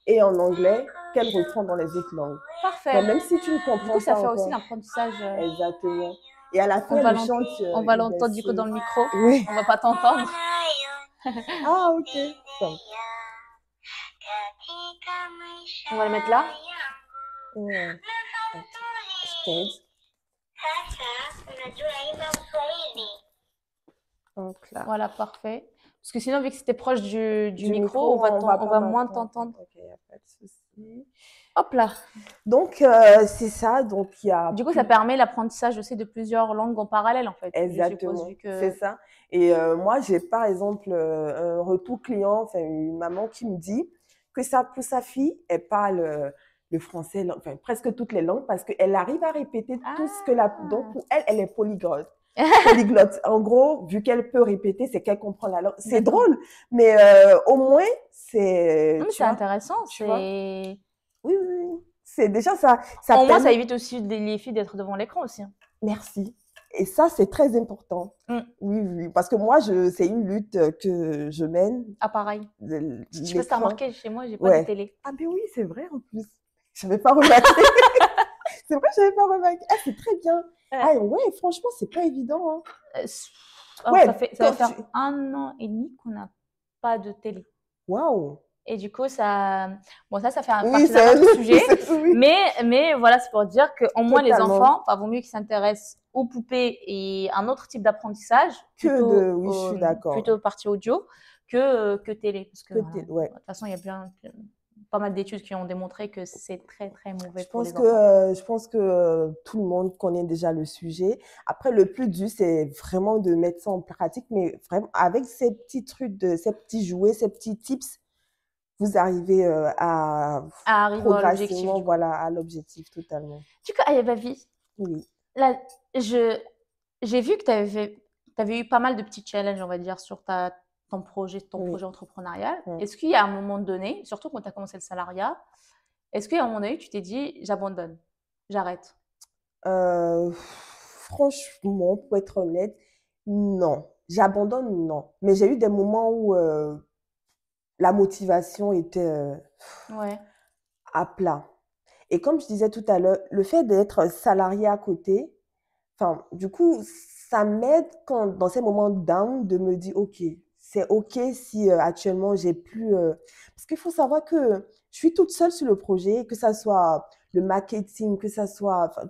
et en anglais qu'elle reprend dans les autres langues. Parfait. Donc, même si tu ne Du comprends coup, ça pas fait aussi encore. l'apprentissage. Exactement. Et à la fin, elle chante On va une l'entendre du coup dans berceuse. le micro. Oui. On va pas t'entendre. Ah, ok. Bon. On va le mettre là. Ouais. Ok. Je t'aide. Donc là. Voilà, parfait. Parce que sinon, vu que c'était proche du micro, Micro, on va on pas va moins m'entendre. t'entendre. Ok, il n'y a pas de souci. Hop là. Donc, c'est ça. Donc, il y a Du coup, ça permet l'apprentissage aussi de plusieurs langues en parallèle, en fait. Je suppose, exactement. vu C'est que... ça. Et moi, j'ai par exemple un retour client, enfin, une maman qui me dit que ça, pour sa fille, elle parle le français, enfin, presque toutes les langues parce qu'elle arrive à répéter tout ce que la. Donc, pour elle, elle est polyglotte. Polyglotte. En gros, vu qu'elle peut répéter, c'est qu'elle comprend la langue. C'est drôle, mais au moins, c'est. Non, mais Tu c'est vois, intéressant. tu vois. C'est... Oui, oui, oui. C'est déjà ça. Ça Au moins, ça permet. évite aussi les filles d'être devant l'écran aussi. Merci. Et ça, c'est très important. Mm. Oui, oui. Parce que moi, c'est une lutte que je mène. Ah, pareil. Je sais pas si t'as L'écran. remarqué, chez moi, j'ai pas de Ouais. télé. Ah, mais oui, c'est vrai en plus. Je n'avais pas remarqué. C'est vrai, je n'avais pas remarqué. Ah, c'est très bien. Ah, ouais, franchement, c'est pas évident. Hein. Alors, Ouais, ça va faire 1 an et demi qu'on n'a pas de télé. Waouh. Et du coup, ça fait Oui, partie d'un autre sujet. oui. Mais voilà, c'est pour dire qu'au moins les Totalement. enfants, vaut mieux qu'ils s'intéressent aux poupées et à un autre type d'apprentissage, Oui, je suis d'accord. plutôt partie audio que télé. Parce que, voilà, ouais. de toute façon, il y a bien pas mal d'études qui ont démontré que c'est très, très mauvais Je pour pense les enfants. je pense que tout le monde connaît déjà le sujet. Après, le plus dur, c'est vraiment de mettre ça en pratique, mais vraiment avec ces petits trucs, ces petits jouets, ces petits tips, vous arrivez à À arriver à l'objectif, progressivement, du coup. voilà, à l'objectif totalement. Du coup, Ayabavi, Oui, là, j'ai vu que tu avais eu pas mal de petits challenges, on va dire, sur ton oui. projet entrepreneurial. Mm. Est-ce qu'il y a un moment donné, surtout quand tu as commencé le salariat, est-ce qu'il y a un moment donné, tu t'es dit, j'abandonne, j'arrête? Franchement, pour être honnête, non. J'abandonne, non. Mais j'ai eu des moments où la motivation était Ouais. à plat. Et comme je disais tout à l'heure, le fait d'être salarié à côté, enfin, du coup, ça m'aide quand, dans ces moments down, de me dire, OK, c'est OK si actuellement j'ai plus. Parce qu'il faut savoir que je suis toute seule sur le projet, que ça soit le marketing, que ça soit enfin,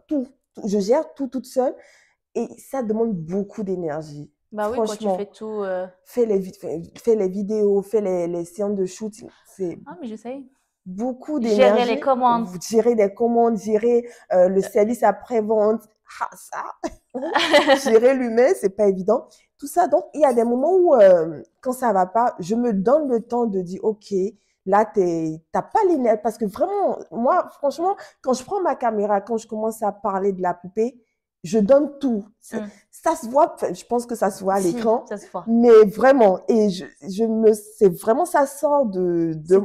je gère tout toute seule et ça demande beaucoup d'énergie. Bah oui, quand tu fais Franchement, tout. fais les vidéos, fais les séances de shooting, c'est Ah, mais j'essaye. beaucoup Gérer les d'énergie. commandes. Vous gérez des commandes, gérer le service après-vente, ça, gérer l'humain, c'est pas évident. Tout ça, donc, il y a des moments où, quand ça va pas, je me donne le temps de dire, OK, là, t'as pas l'énergie. Parce que vraiment, moi, franchement, quand je prends ma caméra, quand je commence à parler de la poupée, je donne tout. Hmm. Ça se voit, je pense que ça se voit à Si, l'écran, ça se voit. mais vraiment, et c'est vraiment, ça sort C'est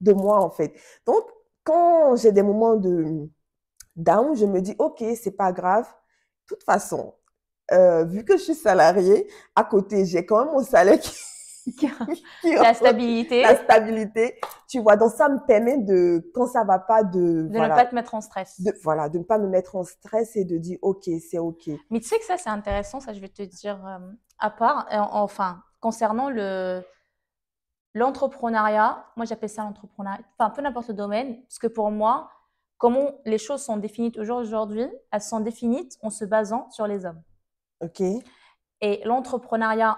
de moi, en fait. Donc, quand j'ai des moments de down, je me dis, OK, c'est pas grave. De toute façon, vu que je suis salariée, à côté, j'ai quand même mon salaire qui la rentre, stabilité, la stabilité, tu vois. Donc, ça me permet de, quand ça va pas, de ne pas te mettre en stress. voilà, de ne pas me mettre en stress et de dire, OK, c'est OK. Mais tu sais que ça, c'est intéressant, ça, je vais te dire, à part, enfin, concernant l'entrepreneuriat, moi j'appelle ça l'entrepreneuriat, enfin, peu n'importe le domaine, parce que pour moi, comment les choses sont définies aujourd'hui, elles sont définies en se basant sur les hommes. OK. Et l'entrepreneuriat,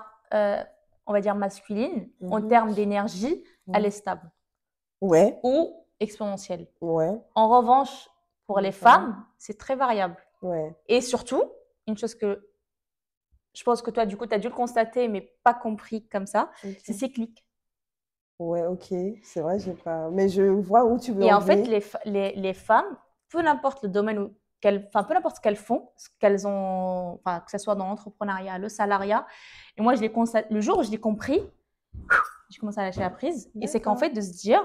on va dire masculine, en Mhm. termes d'énergie, elle est stable Ouais, ou exponentielle. ouais. En revanche, pour les D'accord. femmes, c'est très variable. Ouais. Et surtout, une chose que je pense que toi, du coup, tu as dû le constater, mais pas compris comme ça, c'est OK. cyclique. Ouais, OK. C'est vrai, j'ai pas. Mais je vois où tu veux Et en en fait, venir. les femmes, peu n'importe le domaine enfin, peu n'importe ce qu'elles font, ce qu'elles ont, enfin, que ce soit dans l'entrepreneuriat, le salariat, et moi, je l'ai constaté, le jour où je l'ai compris, j'ai commencé à lâcher la prise, et c'est qu'en D'accord. fait, de se dire,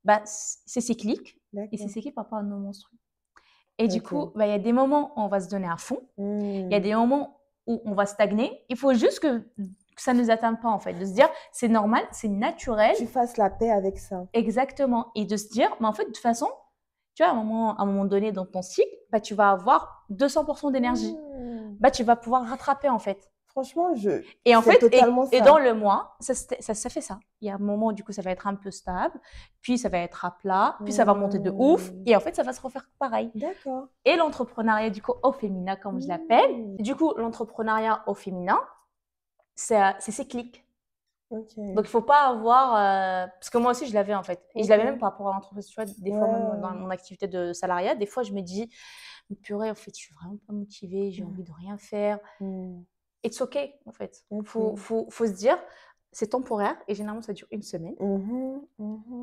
bah, c'est cyclique, et c'est D'accord. cyclique par rapport à nos monstrues. Et du coup, OK. bah, il y a des moments où on va se donner à fond, il y a Hmm. des moments où on va stagner. Il faut juste que ça ne nous atteint pas, en fait. De se dire, c'est normal, c'est naturel, Tu fasses la paix avec ça. exactement. Et de se dire, mais en fait, de toute façon, tu vois, à un moment donné dans ton cycle, bah, tu vas avoir 200% d'énergie. Hmm. Bah, tu vas pouvoir rattraper, en fait. Franchement, Et en c'est fait, totalement et dans ça. le mois, ça fait ça. Il y a un moment où, du coup, ça va être un peu stable, puis ça va être à plat, puis ça va monter de ouf, Hmm. et en fait, ça va se refaire pareil. D'accord. Et l'entrepreneuriat, du coup, au féminin, comme je l'appelle. Hmm. Du coup, l'entrepreneuriat au féminin, c'est cyclique. Donc, OK. il faut pas avoir. Parce que moi aussi, je l'avais en fait. Et je l'avais même OK. par rapport à l'entreprise. Tu vois, des fois, même dans Ouais. mon activité de salariat, des fois, je me dis, purée, en fait, je suis vraiment pas motivée, j'ai envie de rien faire. Hmm. It's OK, en fait. OK. Faut se dire, c'est temporaire et généralement, ça dure une semaine. Mhm.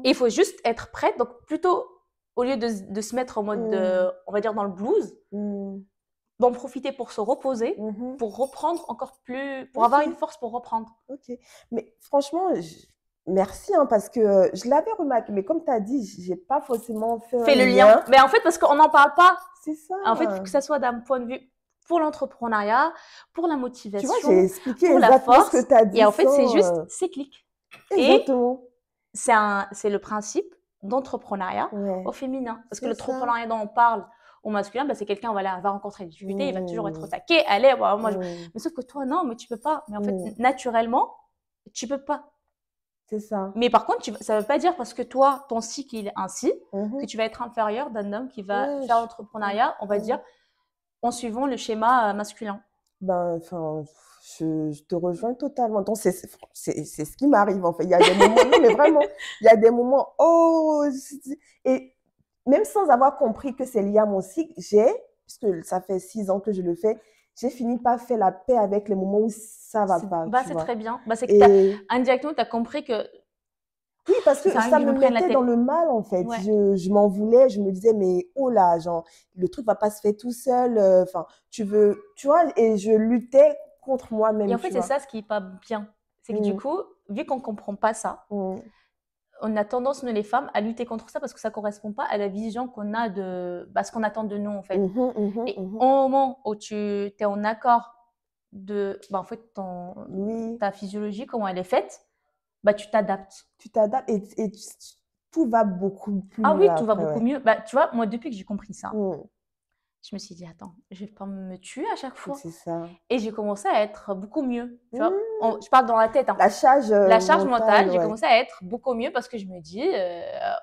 Et il Mhm. faut juste être prête. Donc, plutôt, au lieu de se mettre en mode, Hmm. on va dire, dans le blues, Hmm. d'en profiter pour se reposer, Mhm. pour reprendre encore plus, pour avoir une OK. force pour reprendre. OK. Mais franchement, merci, hein, parce que je l'avais remarqué, mais comme tu as dit, j'ai pas forcément fait un Fais le lien. lien. Mais en fait, parce qu'on n'en parle pas. C'est ça. En fait, que ça soit d'un point de vue pour l'entrepreneuriat, pour la Tu vois, j'ai motivation, expliqué pour la exactement ce que force. tu as Et dit en fait, c'est sans. juste cyclique. Et Exactement. c'est le principe d'entrepreneuriat au Ouais, féminin. Parce que c'est ça. l'entrepreneuriat dont on parle au masculin, bah, c'est quelqu'un voilà, va rencontrer des difficultés, il va toujours être au Mmh. taquet. Allez, bah, Mmh. mais sauf que toi, non, mais tu peux pas. Mais en fait, Mmh. naturellement, tu peux pas. C'est ça. Mais par contre, ça ne veut pas dire parce que toi, ton cycle il est ainsi, que Mhm. tu vas être inférieur d'un homme qui va Ouais, faire ouais, l'entrepreneuriat, on va ouais. dire, en suivant le schéma masculin. Ben, enfin, je te rejoins totalement. Donc, c'est ce qui m'arrive, en fait. Il y a des moments, non, mais vraiment, il y a des moments, oh, et même sans avoir compris que c'est lié à mon cycle, puisque ça fait 6 ans que je le fais, j'ai fini par faire la paix avec les moments où ça va pas, Bah, tu c'est vois. très bien. Bah, c'est que Et indirectement, tu as compris que oui, parce ça que sert à rien que ça je me me prenne la mettait dans tête. le mal, en fait. Ouais. Je m'en voulais, je me disais, mais oh là, genre, le truc va pas se faire tout seul. Enfin, tu vois, et je luttais contre Et moi-même, en fait, tu c'est vois. ça ce qui est pas bien. C'est que du Mm, coup, vu qu'on comprend pas ça, mm, on a tendance, nous les femmes, à lutter contre ça parce que ça correspond pas à la vision qu'on a de bah, ce qu'on attend de nous, en fait. mhm, mhm, Et mhm. au moment où tu es en accord de, bah, en fait, Oui, ta physiologie, comment elle est faite, bah, tu t'adaptes. tu t'adaptes tout va beaucoup plus Ah mieux oui, tout va après, beaucoup ouais. mieux. Bah, tu vois, moi, depuis que j'ai compris ça, Mm, je me suis dit, attends, je vais pas me tuer à chaque fois. c'est ça. Et j'ai commencé à être beaucoup mieux. Tu vois, Mm, je parle dans la tête, hein. la charge La charge mentale, mentale, j'ai ouais. commencé à être beaucoup mieux parce que je me dis,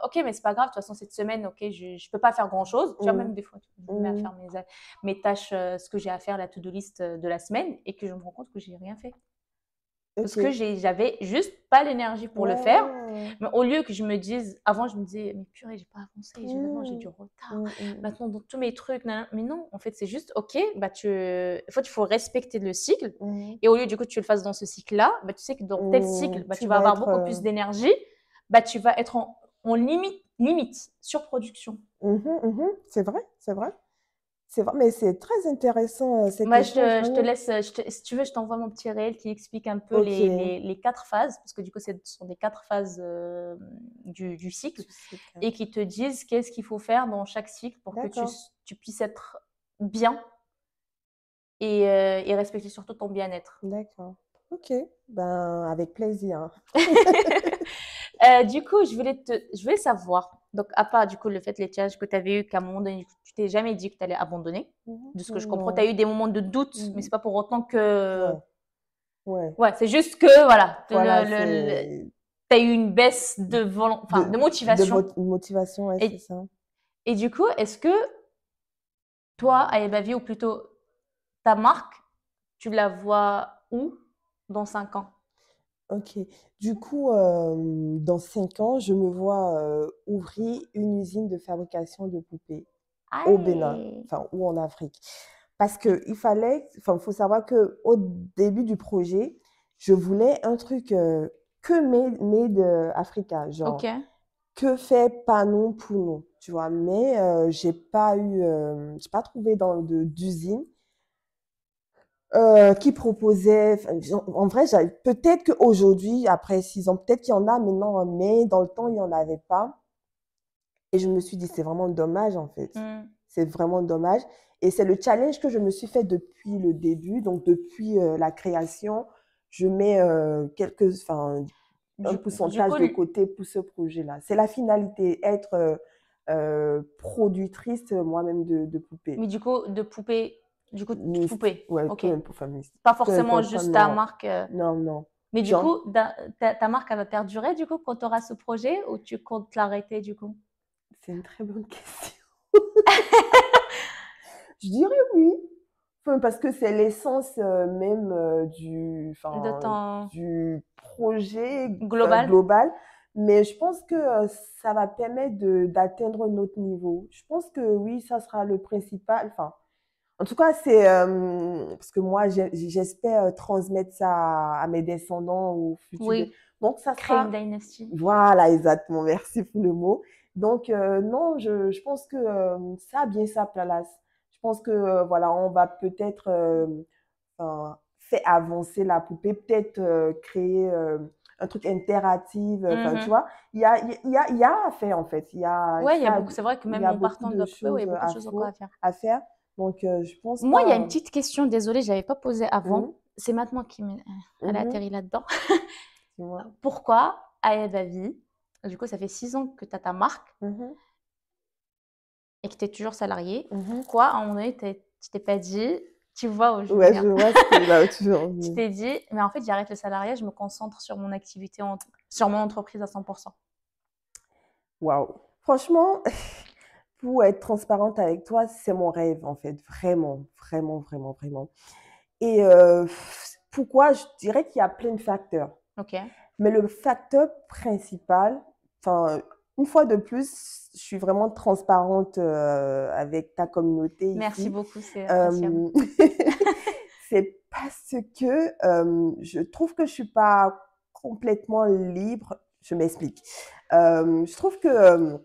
ok, mais c'est pas grave, de toute façon, cette semaine, ok, je peux pas faire grand chose. Tu vois, Mm, même des fois, je me mets à mm, faire mes tâches, ce que j'ai à faire, la to-do list de la semaine, et que je me rends compte que j'ai rien fait. Parce ok. que j'avais juste pas l'énergie pour le Ouais, faire. ouais, ouais. Mais au lieu que je me dise, avant, je me disais, mais purée, j'ai pas avancé, maintenant j'ai Mm, du retard. mm, mm, Maintenant, dans tous mes trucs, mais non, en fait, c'est juste, ok, bah en fait, il faut respecter le cycle. mm, Et au lieu, du coup, que tu le fasses dans ce cycle-là, bah, tu sais que dans tel cycle, bah, tu tu vas vas avoir être. beaucoup plus d'énergie, bah, tu vas être en limite, surproduction. Mhm, mhm. C'est vrai, c'est vrai. C'est vrai, mais c'est très intéressant cet Moi, échange, je te vraiment. laisse, si tu veux, je t'envoie mon petit réel qui explique un peu Ok, les 4 phases, parce que du coup, ce sont des 4 phases du cycle, tu sais que- et qui te disent qu'est-ce qu'il faut faire dans chaque cycle pour que D'accord, tu puisses être bien et respecter surtout ton bien-être. d'accord. Ok, ben avec plaisir. Du coup, je voulais savoir, donc à part du coup le fait les challenges que tu avais eu, qu'à un moment donné, tu t'es jamais dit que tu allais abandonner, Mhm. de ce que je comprends, tu as Non. eu des moments de doute, mais Mhm. c'est pas pour autant que... Ouais, ouais. Ouais, c'est juste que, voilà, Voilà, c'est tu as eu une baisse enfin, de, de motivation. motivation, ouais, c'est Et, ça. et du coup, est-ce que toi, à Ebavi, ou plutôt ta marque, tu la vois où dans 5 ans? Ok. Du coup, dans 5 ans, je me vois ouvrir une usine de fabrication de poupées au Bénin, Allez! enfin, ou en Afrique. Parce que enfin, faut savoir que au début du projet, je voulais un truc que made Africa, Ok. genre que fait pas nous pour nous, tu vois. Mais j'ai pas trouvé d'usine qui proposait. En vrai, peut-être qu'aujourd'hui, après 6 ans, peut-être qu'il y en a maintenant, mais dans le temps, il n'y en avait pas. Et je me suis dit, c'est vraiment dommage, en fait. Hmm. C'est vraiment dommage. Et c'est le challenge que je me suis fait depuis le début, donc depuis la création. Je mets enfin, un Du pourcentage coup, de côté pour ce projet-là. C'est la finalité, être productrice moi-même de poupées. mais du coup, de Mist, poupée. ouais, Ok. peu importe, enfin, mist. Pas Peu forcément importe, juste ta non, marque. non, non. Mais du Genre, coup, ta marque, elle va perdurer du coup quand tu auras ce projet, ou tu comptes l'arrêter du coup? c'est une très bonne question. Je dirais oui. Enfin, parce que c'est l'essence même De temps du projet global? global. Mais je pense que ça va permettre d'atteindre un autre niveau. Je pense que oui, ça sera le principal. Enfin, en tout cas, c'est parce que moi, j'espère transmettre ça à mes descendants ou futurs. Oui, Donc, ça créer une sera. dynastie. Voilà, exactement. Merci pour le mot. Donc, non, je pense que ça a bien sa place. Je pense que, voilà, on va peut-être enfin, faire avancer la poupée, peut-être créer un truc interactif. Enfin, tu Mhm. vois, il y a à faire, en fait. Ouais, c'est vrai que Il y même a en beaucoup partant de de la poupée, ouais, il y choses a beaucoup de choses encore à faire. à faire. Donc, je pense Moi, il y a une pas. petite question, désolée, je l'avais pas posée Mhm, avant. C'est maintenant elle a mhm, atterri là-dedans. dis-moi. Pourquoi, à Eva Vie, du coup, ça fait 6 ans que tu as ta marque Mhm, et que tu es toujours salarié, mhm. pourquoi, à un moment donné, tu t'es pas dit, tu vois où je veux Ouais, je venir, vois ce que là où tu veux en tu venir. t'es dit, mais en fait, j'arrête le salariat, je me concentre sur mon activité, sur mon entreprise à 100%. Waouh. Franchement, pour être transparente avec toi, c'est mon rêve, en fait. Vraiment, vraiment, vraiment, vraiment. Et pourquoi? Je dirais qu'il y a plein de facteurs. Ok. Mais le facteur principal, enfin, une fois de plus, je suis vraiment transparente avec ta communauté Merci ici. beaucoup, c'est appréciable. C'est parce que je trouve que je suis pas complètement libre. Je m'explique. Je trouve que,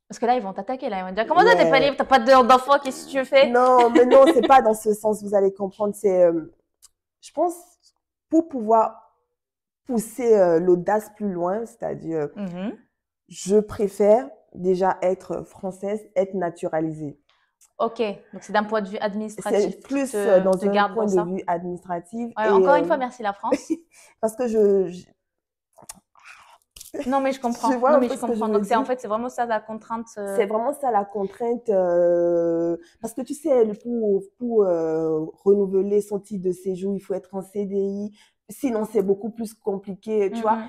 Parce que là, ils vont t'attaquer, là. Ils vont te dire, comment ça, t'es pas ouais, libre, t'as pas d'enfant, qu'est-ce que tu fais? non, mais non, c'est pas dans ce sens, vous allez comprendre. C'est, je pense, pour pouvoir pousser l'audace plus loin, c'est-à-dire, Mhm. je préfère déjà être française, être naturalisée. Ok, donc c'est d'un point de vue C'est administratif qui plus te dans un garde point dans de ça. vue administratif Ouais, et encore une fois, merci la France. parce que Non, mais je je comprends. vois Non, un mais peu je ce que je comprends. veux Donc, dire. c'est vraiment ça la contrainte. C'est vraiment ça la contrainte parce que tu sais, pour renouveler son titre de séjour, il faut être en CDI. Sinon, c'est beaucoup plus compliqué, tu vois. Mhm.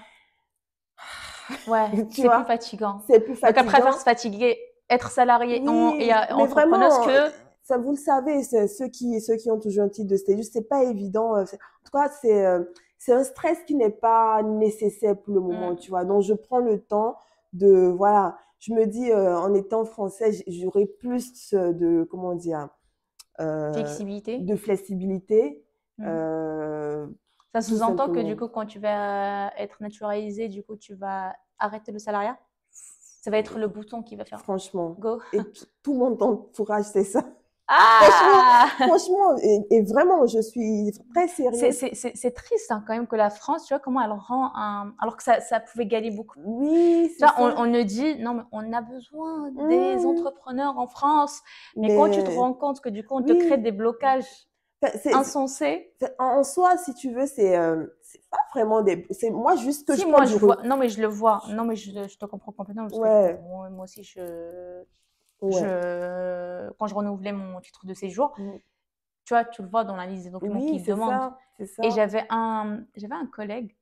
Ouais, Tu c'est plus vois, fatigant. c'est plus Donc, elle préfère fatigant. se fatiguer, être salariée et Oui, mais entrepreneuse vraiment, que. ça, vous le savez, ceux qui ont toujours un titre de séjour, c'est pas évident. En tout cas, c'est un stress qui n'est pas nécessaire pour le moment, Hmm, tu vois. Donc, je prends le temps de, voilà, je me dis, en étant français, j'aurai plus comment dire, euh, flexibilité. de flexibilité, Mhm. euh, Ça tout sous-entend que du simplement. coup, quand tu vas être naturalisé, du coup, tu vas arrêter le salariat. Ça va être le bouton qui va faire Franchement. go. Et tout mon entourage, c'est ça. Franchement, Ah! franchement, et vraiment, je suis très sérieuse. C'est triste hein, quand même que la France, tu vois, comment elle rend un. Alors que ça pouvait gagner beaucoup. Oui, Tu c'est vois, ça. on ne dit, non, mais on a besoin des Mmh. entrepreneurs en France. Mais quand tu te Mais rends compte que du coup, on te crée oui, des blocages enfin, insensés. en soi, si tu veux, c'est pas vraiment des. C'est moi juste que Si, je prends moi, du je vois. Non, mais je le vois. Non, mais je te comprends complètement parce que Ouais, moi aussi, ouais. quand je renouvelais mon titre de séjour, Mm. tu vois, tu le vois dans la liste des documents Oui, qu'ils c'est demandent. ça, c'est Et ça. j'avais un collègue,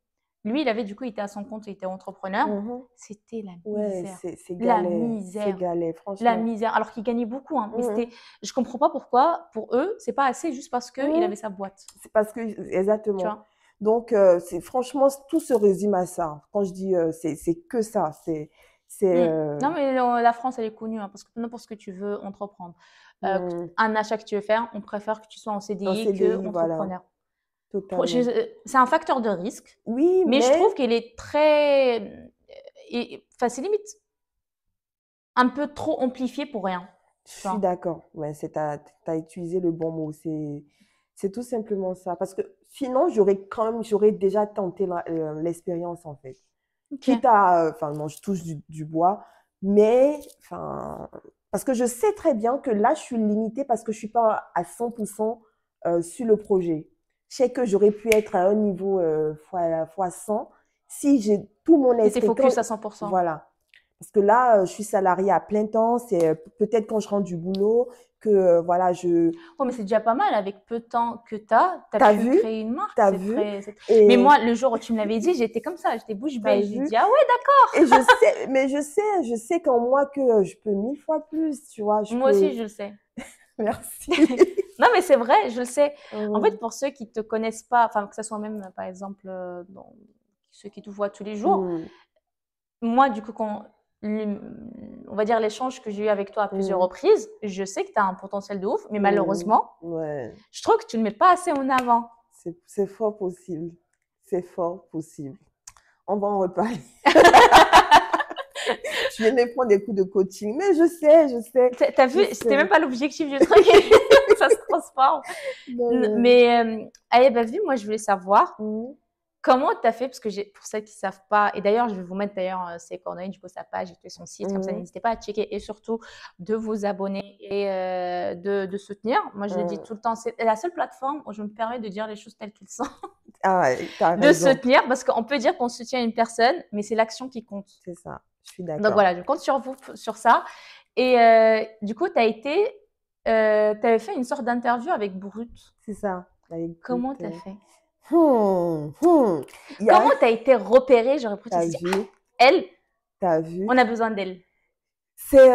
lui, il avait du coup, il était à son compte, il était entrepreneur. Mhm. C'était la Ouais, misère. c'est La galère, c'est misère. galère, La franchement. misère. Alors qu'il gagnait beaucoup, hein. Mais Mhm. je comprends pas pourquoi, pour eux, c'est pas assez juste parce qu'il Mhm. avait sa boîte. C'est parce que, Tu exactement. vois. Donc, c'est franchement, tout se résume à ça. Quand je dis, c'est que ça. C'est, Mm. Non, mais la France, elle est connue, hein, parce que peu importe ce que tu veux entreprendre. Euh, hmm, un achat que tu veux faire, on préfère que tu sois en un CDI que CDI, voilà, entrepreneur. totalement. C'est un facteur de risque, Oui, mais je mais trouve qu'il est très. Enfin, c'est limite un peu trop amplifié pour rien. je Tu suis vois. d'accord. Ouais, t'as utilisé le bon mot. C'est tout simplement ça. Parce que sinon, j'aurais déjà tenté l'expérience, en fait. Ok. Quitte à, enfin, non, je touche du bois, mais, enfin, parce que je sais très bien que là, je suis limitée parce que je suis pas à 100% sur le projet. Je sais que j'aurais pu être à un niveau fois 100 si j'ai tout mon Si t'es esprit. focus à 100%. Voilà. Parce que là, je suis salariée à plein temps. C'est peut-être quand je rentre du boulot que, voilà, Oh, mais c'est déjà pas mal. Avec peu de temps que t'as t'as pu vu, créer une marque. t'as vu, Mais et moi, le jour où tu me l'avais dit, j'étais comme ça. J'étais bouche t'as bée. J'ai vu. dit, ah ouais, Et je sais, mais je sais qu'en moi que je peux 1000 fois plus, tu vois, je moi aussi, peux. je le sais. Merci. Non, mais c'est vrai, je le sais. En fait, Hum, pour ceux qui te connaissent pas, enfin, que ce soit même, par exemple, ceux qui te voient tous les jours, hum, moi, du coup, on va dire l'échange que j'ai eu avec toi à plusieurs hum, reprises, je sais que tu as un potentiel de ouf, mais hum. malheureusement, Ouais, je trouve que tu ne le mets pas assez en avant. c'est fort possible. C'est fort possible. On va en reparler. Je viens de prendre des coups de coaching, mais je sais, T'as vu, je c'était même sais. pas l'objectif du truc, ça se transforme. Non, mais. Mais, allez, bah, vu, moi, je voulais savoir, Hum, comment tu as fait? Parce que pour ceux qui ne savent pas, et d'ailleurs, je vais vous mettre d'ailleurs ses coordonnées, du coup, sa page et son site, comme ça, hum, n'hésitez pas à checker et surtout de vous abonner et de soutenir. Moi, je le dis hum. tout le temps, c'est la seule plateforme où je me permets de dire les choses telles qu'elles sont, Ah ouais, t'as de raison. soutenir, parce qu'on peut dire qu'on soutient une personne, mais c'est l'action qui compte. C'est ça. Je suis Donc d'accord. voilà, je compte sur vous sur ça. Et du coup, t'avais fait une sorte d'interview avec Brut. C'est ça. Bah, Comment écoute. t'as fait? Hum, hum. Il y Comment a, t'as été repérée? J'aurais pu te t'as dire, ah, vu, elle, t'as vu. on a besoin d'elle. C'est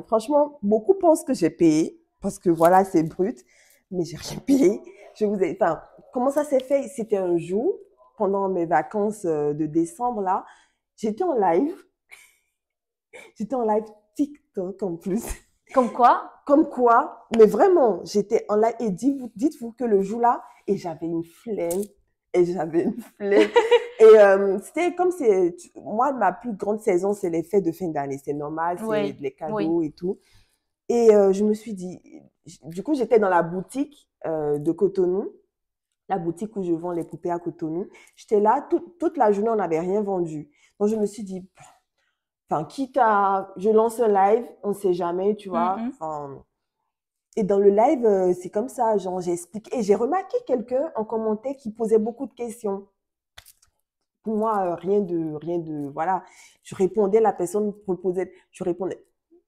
franchement, beaucoup pensent que j'ai payé parce que voilà, c'est brut. mais j'ai rien payé. Enfin, comment ça s'est fait? C'était un jour, pendant mes vacances de décembre, là, j'étais en live, j'étais en live TikTok en plus. Comme quoi? Comme quoi, mais vraiment, j'étais en live et dites-vous que le jour-là, et j'avais une flemme, et j'avais une flemme. Et c'était comme moi, ma plus grande saison, c'est les fêtes de fin d'année. C'est normal, c'est Oui, les oui. cadeaux et tout. Et je me suis dit, du coup, j'étais dans la boutique de Cotonou, la boutique où je vends les poupées à Cotonou. J'étais là, toute la journée, on n'avait rien vendu. Donc, je me suis dit, enfin, je lance un live, on ne sait jamais, tu vois. Mhm. Enfin, et dans le live, c'est comme ça, genre, j'explique. Et j'ai remarqué quelqu'un en commentaire qui posait beaucoup de questions. Pour moi, rien de, voilà. Je répondais, la personne proposait, je répondais.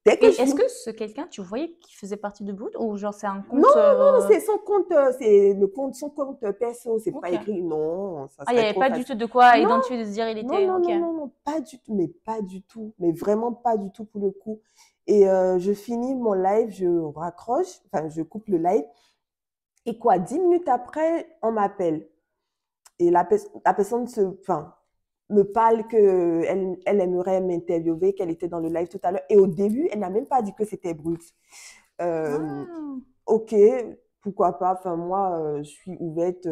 Dès que Et je est-ce finis, que ce quelqu'un, tu voyais qu'il faisait partie de Boot ou genre c'est un non, compte non, c'est son compte, c'est le compte, son compte perso, c'est pas Ok. écrit, non, ça Ah, il n'y serait avait trop pas du facile. tout de quoi Non, identifier, de se dire il non, était. non, Ok. non, non, non, pas du tout, mais pas du tout, mais vraiment pas du tout pour le coup. Et je finis mon live, je raccroche, enfin, je coupe le live, et quoi, 10 minutes après, on m'appelle. Et la personne enfin, me parle elle aimerait m'interviewer, qu'elle était dans le live tout à l'heure. Et au début, elle n'a même pas dit que c'était brut. Euh, Ah. ok, pourquoi pas. Enfin, moi, je suis ouverte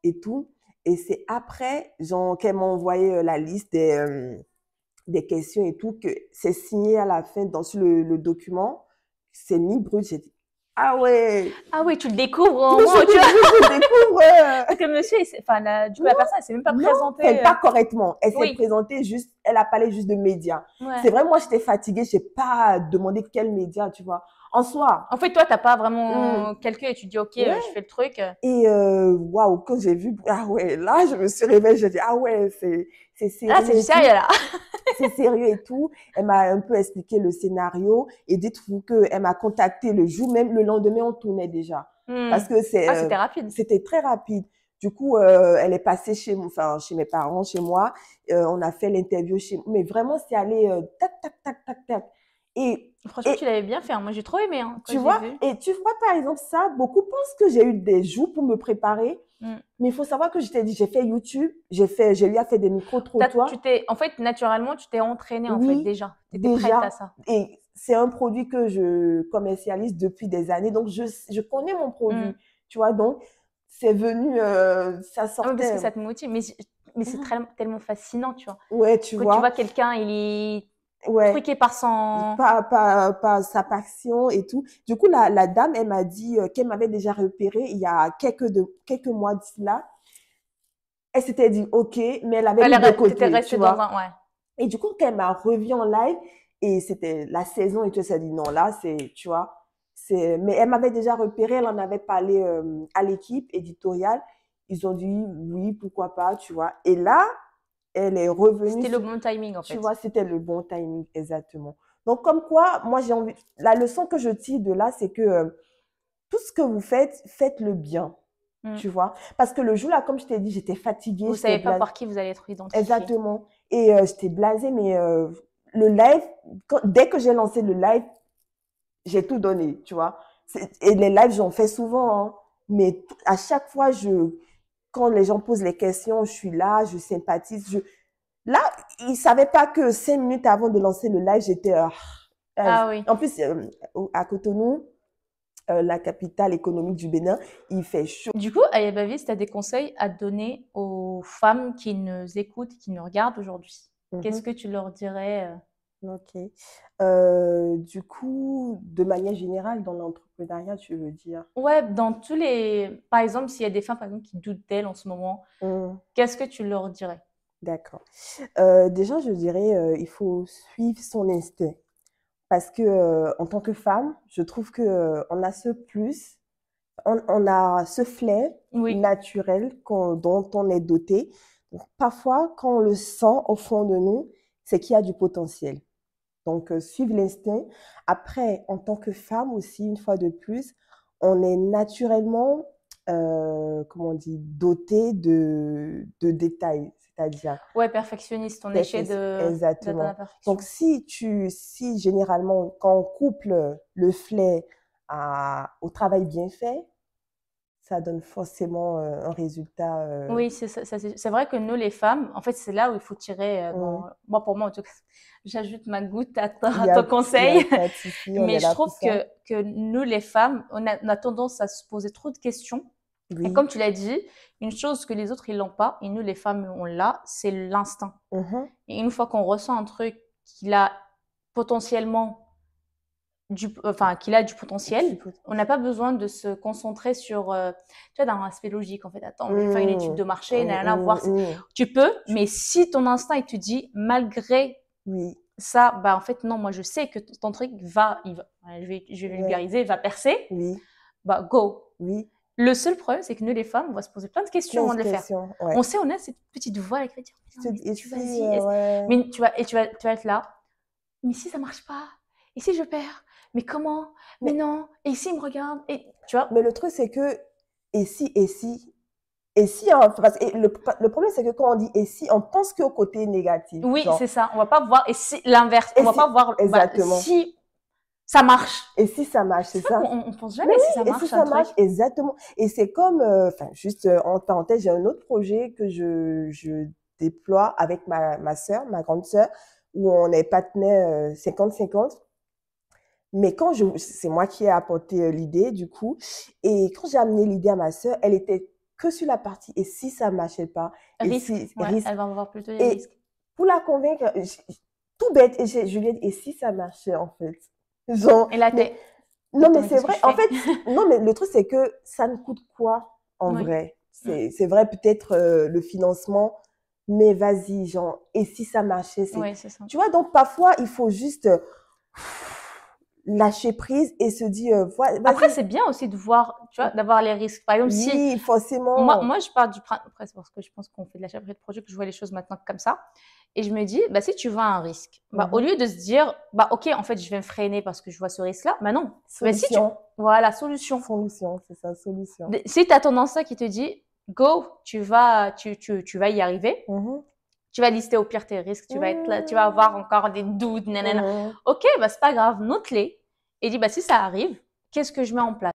et tout. Et c'est après, genre, qu'elle m'a envoyé la liste des questions et tout, que c'est signé à la fin sur le document. C'est mis brut. J'ai dit, ah ouais, Ah oui, tu le découvres au je, moment où tu vois. je découvre. Parce que monsieur, enfin, du coup, la Non, personne, elle s'est même pas non, enfin, présentée. pas correctement. Elle s'est Oui, présentée juste, elle a parlé juste de médias. C'est ouais. vrai, moi, j'étais fatiguée, j'ai pas demandé quel média, tu vois. En soi, En fait, toi, t'as pas hum, vraiment calculé. Tu dis, ok, ouais. je fais le truc. Et waouh, quand j'ai vu, ah ouais, là, je me suis réveillée, j'ai dit, ah ouais, c'est Là, c'est sérieux du et sérieux, tout. là. C'est sérieux et tout. Elle m'a un peu expliqué le scénario et dites-vous qu'elle m'a contacté le jour même, le lendemain, on tournait déjà. Hmm. Parce que Ah, c'était rapide. c'était très rapide. Du coup, elle est passée enfin, chez mes parents, chez moi. On a fait l'interview mais vraiment, c'est allé tac, tac, tac, tac, tac. Et, Franchement, tu et l'avais bien fait, hein. Moi, j'ai trop aimé hein, quand tu j'ai vois, vu. et tu vois, par exemple, ça, beaucoup pensent que j'ai eu des jours pour me préparer. Hmm. Mais il faut savoir que je t'ai dit, j'ai fait YouTube, j'ai eu à faire des micro-trottoirs. En fait, naturellement, tu t'es entraînée, en fait, Oui, déjà. Tu étais prête à déjà. ça. Et c'est un produit que je commercialise depuis des années. Donc, je connais mon Hmm. produit. Tu vois, donc, c'est venu, ça Ah oui, parce que sortait. ça te motive. Mais c'est tellement fascinant, tu vois. Ouais, tu Que tu vois vois. quelqu'un, il est Ouais. truqué par son. Pas sa passion et tout. Du coup, la dame, elle m'a dit qu'elle m'avait déjà repéré il y a quelques mois de cela. Elle s'était dit OK, mais elle avait mis de T'étais côté, tu restée dans vois. un. Ouais. Et du coup, quand elle m'a revu en live, et c'était la saison, et tout, elle s'est dit non, là, tu vois, mais elle m'avait déjà repéré, elle en avait parlé à l'équipe éditoriale. Ils ont dit oui, pourquoi pas, tu vois. Et là, elle est revenue, C'était le bon timing, en tu fait. vois, c'était le bon timing, exactement. Donc, comme quoi, moi, la leçon que je tire de là, c'est que tout ce que vous faites, faites-le bien, Hmm. tu vois. Parce que le jour-là, comme je t'ai dit, j'étais fatiguée, Vous j'étais savez pas blasée. par qui vous allez être identifié. Exactement. Et j'étais blasée, mais le live, dès que j'ai lancé le live, j'ai tout donné, tu vois. Et les lives, j'en fais souvent, hein, mais à chaque fois, quand les gens posent les questions, je suis là, je sympathise. Là, ils ne savaient pas que 5 minutes avant de lancer le live, j'étais... Ah oui. en plus, à Cotonou, la capitale économique du Bénin, il fait chaud. Du coup, Ayabavis, tu as des conseils à donner aux femmes qui nous écoutent, qui nous regardent aujourd'hui. Qu'est-ce Mhm. que tu leur dirais Ok. Du coup, de manière générale, dans l'entrepreneuriat, tu veux dire? Ouais, dans tous les. Par exemple, s'il y a des femmes par exemple, qui doutent d'elles en ce moment, Hmm, qu'est-ce que tu leur dirais? d'accord. Déjà, je dirais, il faut suivre son instinct. Parce que, en tant que femme, je trouve que, on a ce plus, on a ce flair Oui. naturel dont on est doté. Donc, parfois, quand on le sent au fond de nous, c'est qu'il y a du potentiel. Donc, suivre l'instinct. Après, en tant que femme aussi, une fois de plus, on est naturellement, comment on dit, doté de détails, c'est-à-dire Ouais, perfectionniste, on essaie d'atteindre la exactement. Donc, perfection. si généralement, quand on couple le flair au travail bien fait, ça donne forcément un résultat. Oui, c'est vrai que nous, les femmes, en fait, c'est là où il faut tirer. Bon, moi, pour moi, en tout cas, j'ajoute ma goutte à Il y ton a, il y a conseil. pas de souci, on Mais est je là pour trouve ça. que nous, les femmes, on a tendance à se poser trop de questions. Et Oui. comme tu l'as dit, une chose que les autres, ils l'ont pas, et nous, les femmes, on l'a, c'est l'instinct. Mhm. Et une fois qu'on ressent un truc qu'il a potentiellement qu'il a du potentiel, on n'a pas besoin de se concentrer sur, tu vois, dans l'aspect logique, en fait. Attends, je vais faire une étude de marché, nanana, voir si... Tu peux, mais si ton instinct, il te dit, malgré Oui. ça, bah, en fait, non, moi, je sais que ton truc je vais vulgariser, va percer, Oui. bah, go. Oui. Le seul problème, c'est que nous, les femmes, on va se poser plein de questions avant de le faire. Ouais. On sait, on a cette petite voix là qui va dire, non, mais tu vas-y. Ouais. Mais tu vas être là. Mais si ça marche pas? Et si je perds? Mais comment? Mais non. Et si il me regarde? Et tu vois? Mais le truc, c'est que, et si, hein, parce que le problème, c'est que quand on dit et si, on pense qu'au côté négatif. Oui, genre, c'est ça. On va pas voir, et si, l'inverse. On va pas voir, exactement. si ça marche. Et si ça marche, c'est ça. On pense jamais si ça marche. Et si ça marche, exactement. Et c'est comme, juste en parenthèse, j'ai un autre projet que je déploie avec ma sœur, ma grande sœur, où on est partenaires 50-50. Mais c'est moi qui ai apporté l'idée, du coup. Et quand j'ai amené l'idée à ma sœur, elle était que sur la partie et si ça marchait pas. Risque. Risque. Elle va avoir plutôt les risques. Pour la convaincre, tout bête, et je lui ai dit, et si ça marchait, en fait? Genre, et là, non, mais c'est vrai. En fait, non, mais le truc, c'est que ça ne coûte quoi, en vrai? C'est vrai, peut-être le financement, mais vas-y, genre, et si ça marchait? Oui, c'est ça. Tu vois, donc parfois, il faut juste lâcher prise et se dire, après, c'est bien aussi de voir, tu vois, d'avoir les risques. Par exemple, oui, forcément. Moi, je pars du principe, après, c'est parce que je pense qu'on fait de la chefferie de projet que je vois les choses maintenant comme ça. Et je me dis, bah, si tu vois un risque, bah, au lieu de se dire, bah, ok, en fait, je vais me freiner parce que je vois ce risque-là, bah non. Solution. Voilà, solution. Solution, c'est ça, solution. Si tu as ton instinct qui te dit, go, tu vas y arriver. Tu vas lister au pire tes risques, tu vas être là, tu vas avoir encore des doutes, nanana. Ok, bah, c'est pas grave, note-les. Et dis, bah, si ça arrive, qu'est-ce que je mets en place?